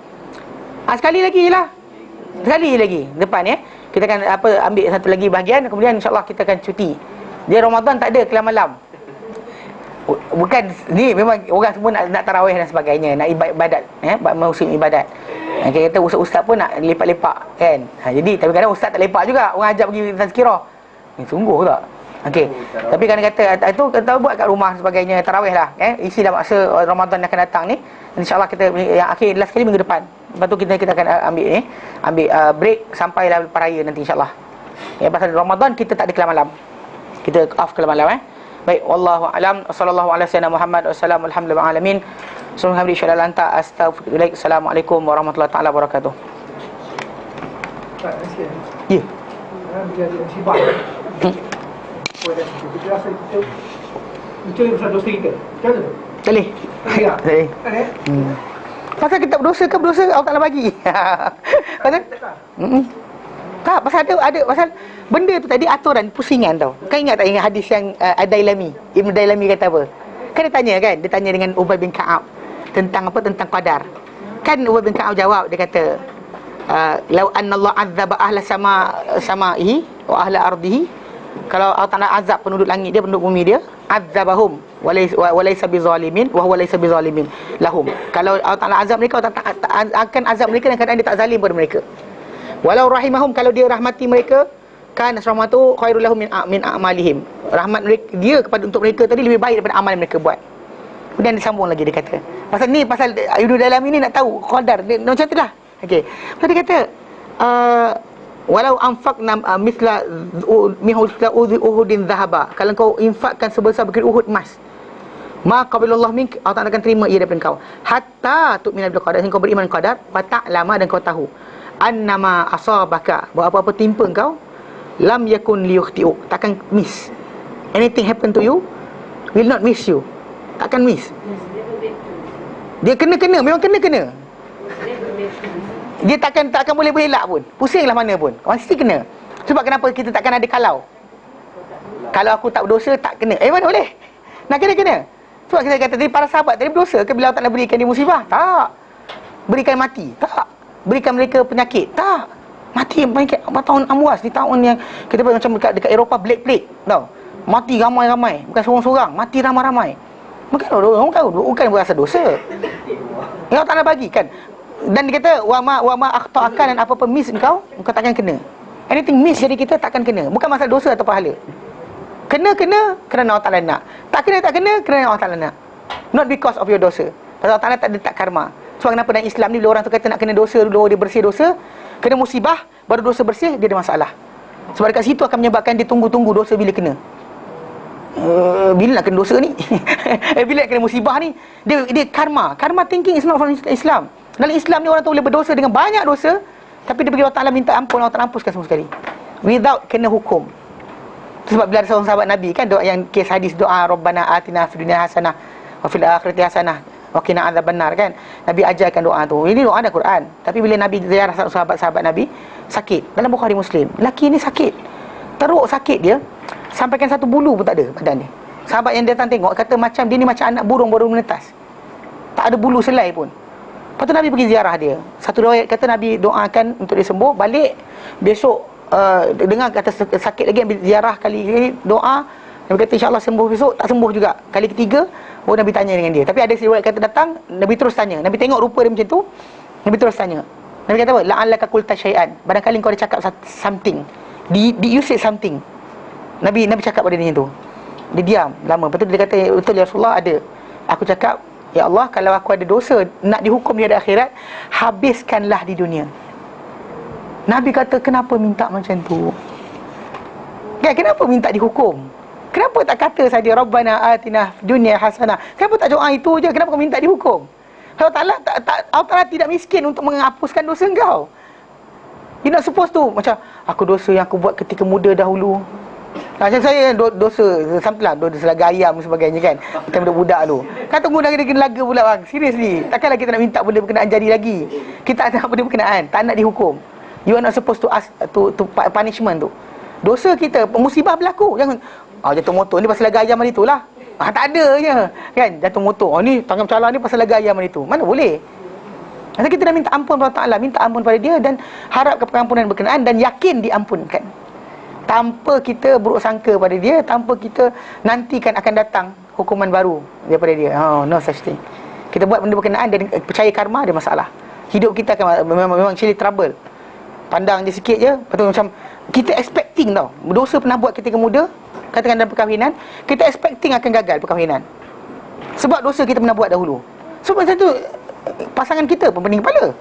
Sekali lagi je lah. Sekali lagi depan kita akan ambil satu lagi bahagian, kemudian insya-Allah kita akan cuti. Dia Ramadan tak ada kelam malam. Bukan ni, memang orang semua nak tarawih dan sebagainya, nak ibadat musim ibadat. Kita kata ustaz-ustaz pun nak lepak-lepak kan. Jadi tapi kadang ustaz tak lepak juga, orang ajak pergi tazkirah. Sungguh tak? Okey. Tapi kadang kata itu kita buat kat rumah sebagainya, tarawih lah isi dalam masa Ramadan yang akan datang ni. InsyaAllah kita yang akhir last kali minggu depan. Lepas tu kita akan ambil break sampai lepas raya nanti insyaAllah. Pasal Ramadan kita tak ada kelam malam. Kita off kelam malam Baik, wallahu alam. Sallallahu alaihi wasallam Muhammad wasallam alhamdulillah alamin. Subhanallah syadallah anta astaghfirullah. Assalamualaikum warahmatullahi taala wabarakatuh. Ya. Kita rasa kita besar dosa kita. Macam mana? Boleh. Boleh. Pasal kita berdosa ke berdosa Allah Taala bagi. Pasal tak, pasal ada pasal benda tu tadi aturan pusingan tau. Kau ingat tak hadis yang Ad-Dailami? Ibn Dailami kata apa? Kan dia tanya kan, dia tanya dengan Ubay bin Ka'ab tentang apa, tentang qadar. Kan Ubay bin Ka'ab jawab, dia kata law anna Allah azaba ahla sama'ihi wa ahla ardihi, kalau Allah Ta'ala azab penduduk langit dia, penduduk bumi dia, azabahum walaysa bizalimin wa huwa laysa bizalimin lahum. Kalau Allah Ta'ala azab mereka, Allah Ta'ala akan azab mereka dan keadaan dia tak zalim pada mereka. Walau rahimahum, kalau dia rahmati mereka, kan rahmatu khairul lahum min a'malihim, rahmat mereka, dia kepada untuk mereka tadi lebih baik daripada amal yang mereka buat. Kemudian disambung lagi, dia kata pasal Ibnu dalam ini nak tahu qadar dia, macam tu lah. Okey, lepas dia kata walau anfaqna mithla uhudin dhahaba, kalau kau infakkan sebesar bukit Uhud emas, ma qabilallahu mink, Allah Ta'ala akan terima ia daripada kau, hatta tu'mina bil qadar, kau beriman qadar, wa ta'lama, dan kau tahu annama asabaka, bahawa apa-apa timpa kau, lam yakun liyukhti'uk, takkan miss. Anything happen to you will not miss you, takkan miss. Dia kena, memang kena. Dia takkan boleh berelak pun, pusinglah mana pun, mesti kena. Sebab kenapa kita takkan ada kalau aku tak berdosa tak kena? Mana boleh? Nak kena. Sebab kita kata tadi, para sahabat tadi berdosa ke bila Allah tak nak berikan dia musibah? Tak. Berikan mati? Tak. Berikan mereka penyakit? Tak. Mati penyakit tahun amwas, di tahun yang kita macam dekat Eropah, Black Plague, tahu? Mati ramai-ramai, bukan seorang-seorang, mati ramai-ramai. Bukan berasa dosa. Yang Allah Ta'ala bagi kan. Dan dia kata wama akhta'akan, dan apa-apa miss kau takkan kena. Anything miss jadi kita takkan kena. Bukan masalah dosa atau pahala. Kena kerana Allah Ta'ala nak. Tak kena kerana Allah Ta'ala nak. Not because of your dosa. Pasal Allah Ta'ala tak letak karma. Sebab kenapa dalam Islam ni bila orang tu kata nak kena dosa dulu, dia bersih dosa, kena musibah baru dosa bersih, dia ada masalah. Sebab dekat situ akan menyebabkan dia tunggu-tunggu dosa bila kena. Bila nak kena dosa ni? Bila nak kena musibah ni? Dia karma thinking is not from Islam. Dalam Islam ni orang tu boleh berdosa dengan banyak dosa, tapi dia pergi Allah Ta'ala minta ampun, Allah Ta'ala hampuskan semua sekali, without kena hukum. Sebab bila ada seorang sahabat Nabi kan, doa yang kes hadis doa Rabbana atina fid dunya hasanah wa fil akhirati hasanah wa qina adzabannar kan, Nabi ajarkan doa tu. Ini doa ada Quran. Tapi bila Nabi ziarah sahabat-sahabat Nabi sakit, dalam Bukhari Muslim, lelaki ni sakit, teruk sakit dia, sampaikan satu bulu pun tak ada badan dia. Sahabat yang datang tengok kata macam dia ni macam anak burung baru menetas, tak ada bulu selai pun. Lepas tu Nabi pergi ziarah dia. Satu riwayat kata Nabi doakan untuk dia sembuh, balik besok dengar kata sakit lagi, ambil ziarah kali ini, doa, Nabi kata insya-Allah sembuh besok, tak sembuh juga. Kali ketiga baru Nabi tanya dengan dia. Tapi ada riwayat kata datang, Nabi terus tanya. Nabi tengok rupa dia macam tu, Nabi terus tanya. Nabi kata apa? La'allaka qulta syai'an, barangkali kau ada cakap something. You say something. Nabi cakap pada dia macam tu. Dia diam lama. Lepas tu dia kata, betul ya Rasulullah, ada. Aku cakap, ya Allah, kalau aku ada dosa nak dihukum di akhirat, habiskanlah di dunia. Nabi kata, kenapa minta macam tu? Kan, kenapa minta dihukum? Kenapa tak kata saja Rabbana atina dunya hasanah? Kenapa tak doa itu je? Kenapa kau minta dihukum? Allah Ta'ala tidak miskin untuk menghapuskan dosa kau. You're not supposed to macam, aku dosa yang aku buat ketika muda dahulu. Macam saya dosa sampailah dosa laga ayam dan sebagainya kan, macam budak-budak tu kan, tunggu dah kena laga pula bang. Seriously, takkanlah kita nak minta benda berkenaan jadi lagi. Kita tak nak benda berkenaan, tak nak dihukum. You are not supposed to ask to punishment tu. Dosa kita, musibah berlaku, jangan jatuh motor ni pasal laga ayam hari tu lah. Tak ada je kan, jatuh motor, ni tangan bercalar ni pasal laga ayam hari tu. Mana boleh. Nanti kita dah minta ampun pada Allah Ta'ala, minta ampun pada dia dan harap pengampunan berkenaan dan yakin diampunkan, tanpa kita buruk sangka pada dia, tanpa kita nantikan akan datang hukuman baru daripada dia. No such thing. Kita buat benda berkenaan dan percaya karma, ada masalah. Hidup kita akan memang actually trouble. Pandang je sikit je, lepas tu macam kita expecting tau. Dosa pernah buat ketika muda, katakan dalam perkahwinan, kita expecting akan gagal perkahwinan sebab dosa kita pernah buat dahulu. Sebab macam tu pasangan kita pun pening kepala.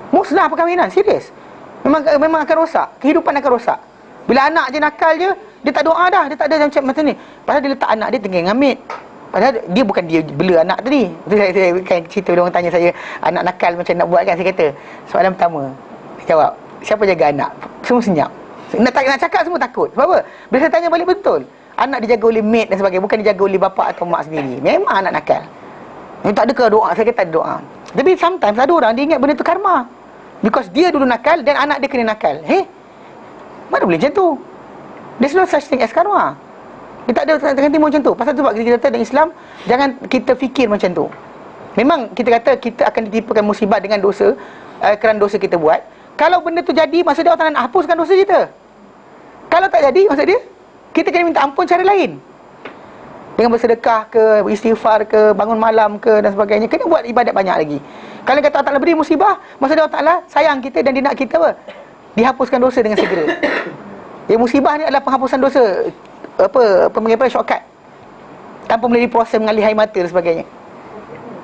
Musnah perkahwinan, serius. Memang akan rosak, kehidupan akan rosak. Bila anak je nakal je, dia tak doa dah, dia tak ada macam ni. Padahal dia letak anak dia tinggal ngamit. Padahal dia bukan dia bela anak tadi. Itu saya kan cerita, dia orang tanya saya anak nakal macam nak buat kan. Saya kata, soalan pertama, dia jawab, siapa jaga anak? Semua senyap. Nak cakap semua takut. Sebab apa? Bila saya tanya balik, betul, anak dijaga oleh maid dan sebagainya, bukan dijaga oleh bapa atau mak sendiri. Memang anak nakal. Tak ada ke doa? Saya kata tak ada doa. Tapi sometimes ada orang dia ingat benda tu karma, because dia dulu nakal dan anak dia kena nakal. Mana boleh macam tu? There's no such thing as karma. Dia tak ada tengah timur macam tu. Pasal tu sebab kita kata dalam Islam, jangan kita fikir macam tu. Memang kita kata kita akan ditimpakan musibah dengan dosa, kerana dosa kita buat. Kalau benda tu jadi, maksud dia Allah Ta'ala nak hapuskan dosa kita. Kalau tak jadi, maksud dia kita kena minta ampun cara lain, dengan bersedekah ke, beristighfar ke, bangun malam ke dan sebagainya. Kena buat ibadat banyak lagi. Kalau kata Allah Ta'ala beri musibah, maksud dia Allah Ta'ala sayang kita dan dia nak kita apa? Dihapuskan dosa dengan segera. Jadi musibah ni adalah penghapusan dosa, apa shortcut, tanpa melalui proses mengalir air mata dan sebagainya,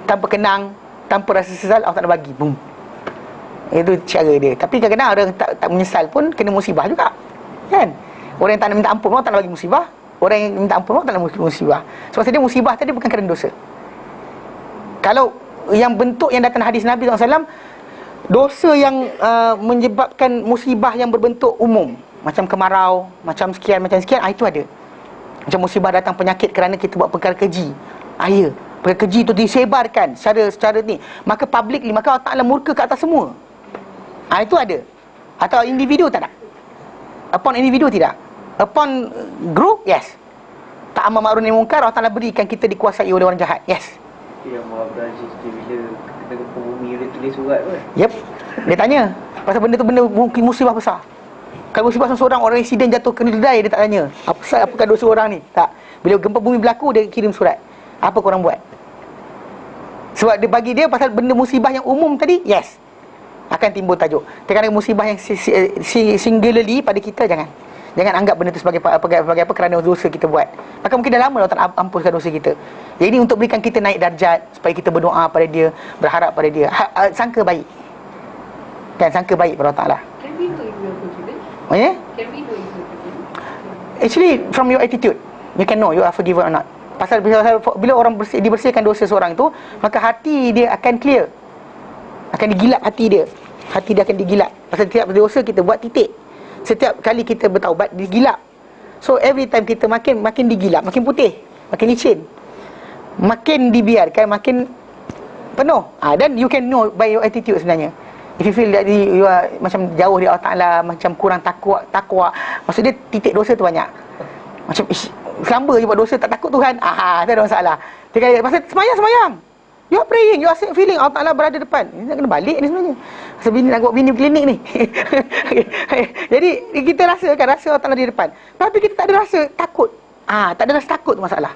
tanpa kenang, tanpa rasa sesal, Allah Ta'ala bagi, boom. Itu cara dia. Tapi kadang-kadang orang tak menyesal pun kena musibah juga, kan? Orang yang tak nak minta ampun, Allah Ta'ala bagi musibah. Orang yang minta ampun, Allah Ta'ala bagi musibah. Sebab dia musibah tadi bukan kerana dosa. Kalau yang bentuk yang datang hadis Nabi SAW, dosa yang menyebabkan musibah yang berbentuk umum, macam kemarau, macam sekian, itu ada. Macam musibah datang penyakit kerana kita buat perkara keji, perkara keji tu disebarkan secara ni, maka publicly, maka Allah Ta'ala murka ke atas semua. Itu ada. Atau individu tak ada. Upon individu tidak. Upon group, yes. Tak amar ma'ruf nahi munkar, Allah Ta'ala berikan kita dikuasai oleh orang jahat, yes. Yang Abdul Aziz bila kena gempa bumi, dia tulis surat pun. Yep. Dia tanya pasal benda tu benda mungkin musibah besar. Kalau musibah seorang, orang insiden jatuh kena ledai, dia tak tanya apakah dosa orang ni. Tak. Bila gempa bumi berlaku, dia kirim surat. Apa korang buat? Sebab dia bagi dia pasal benda musibah yang umum tadi, yes, akan timbul tajuk. Tapi kalau musibah yang singularly pada kita, Jangan anggap benda itu sebagai apa kerana dosa kita buat. Maka mungkin dah lama Allah Ta'ala ampunkan dosa kita. Jadi ini untuk berikan kita naik darjat, supaya kita berdoa pada dia, berharap pada dia, sangka baik. Kan, sangka baik pada Allah Ta'ala. Can we know if we are forgiven? Oh ya? Can we know if we are forgiven? Actually, from your attitude, you can know you are forgiven or not. Pasal bila orang dibersihkan dosa seorang tu, maka hati dia akan clear. Akan digilap hati dia. Hati dia akan digilap. Pasal setiap dosa kita buat titik. Setiap kali kita bertaubat, digilap. So every time kita makin digilap, makin putih, makin licin, makin dibiarkan, makin penuh. Then you can know by your attitude sebenarnya. If you feel that you are macam jauh dari Allah Ta'ala, macam kurang takwa, maksud dia titik dosa tu banyak. Macam selamba je buat dosa, tak takut Tuhan. Tak ada masalah. Pasal semayang, you are praying, you are feeling Allah Ta'ala berada depan. Ini nak kena balik ni sebenarnya. Pasal bini nak buat bini klinik ni. Jadi kita rasa Allah Ta'ala di depan, tapi kita tak ada rasa takut. Tak ada rasa takut tu masalah.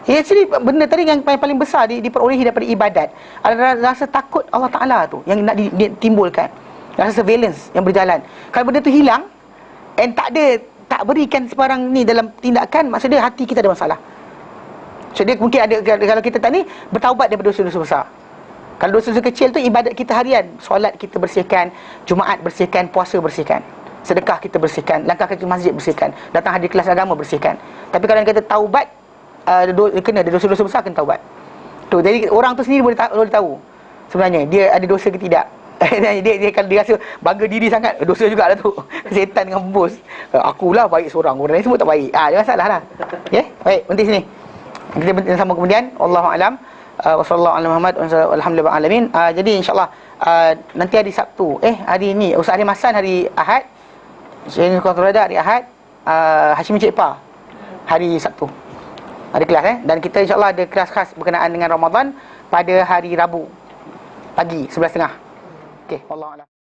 Actually benda tadi yang paling besar diperolehi daripada ibadat adalah rasa takut Allah Ta'ala tu yang nak ditimbulkan. Rasa surveillance yang berjalan. Kalau benda tu hilang, and tak berikan sebarang ni dalam tindakan, maksud dia hati kita ada masalah. So dia mungkin ada, kalau kita tak ni, bertaubat daripada dosa-dosa besar. Kalau dosa-dosa kecil tu, ibadat kita harian, solat kita bersihkan, Jumaat bersihkan, puasa bersihkan, sedekah kita bersihkan, langkah ke masjid bersihkan, datang hadir kelas agama bersihkan. Tapi kalau kita taubat, kena ada dosa-dosa besar, kena taubat tu. Jadi orang tu sendiri boleh tahu sebenarnya dia ada dosa ke tidak. dia kalau dia rasa bangga diri sangat, dosa jugalah tu. Setan dengan bos, akulah baik seorang, orang lain semua tak baik. Dia masalah lah. Baik, berhenti sini. Kita berhenti sama kemudian. Wallahu a'lam. Wassallallahu ala Muhammad walhamdulillah alamin. Jadi insyaAllah nanti hari Sabtu, hari ni Ustaz Harim Hassan hari Ahad, Syekh Kontrolada hari Ahad, Hashimi Cik Pa hari Sabtu ada kelas dan kita insyaAllah ada kelas khas berkenaan dengan Ramadan pada hari Rabu pagi 11.30. Okey, wallahu a'lam.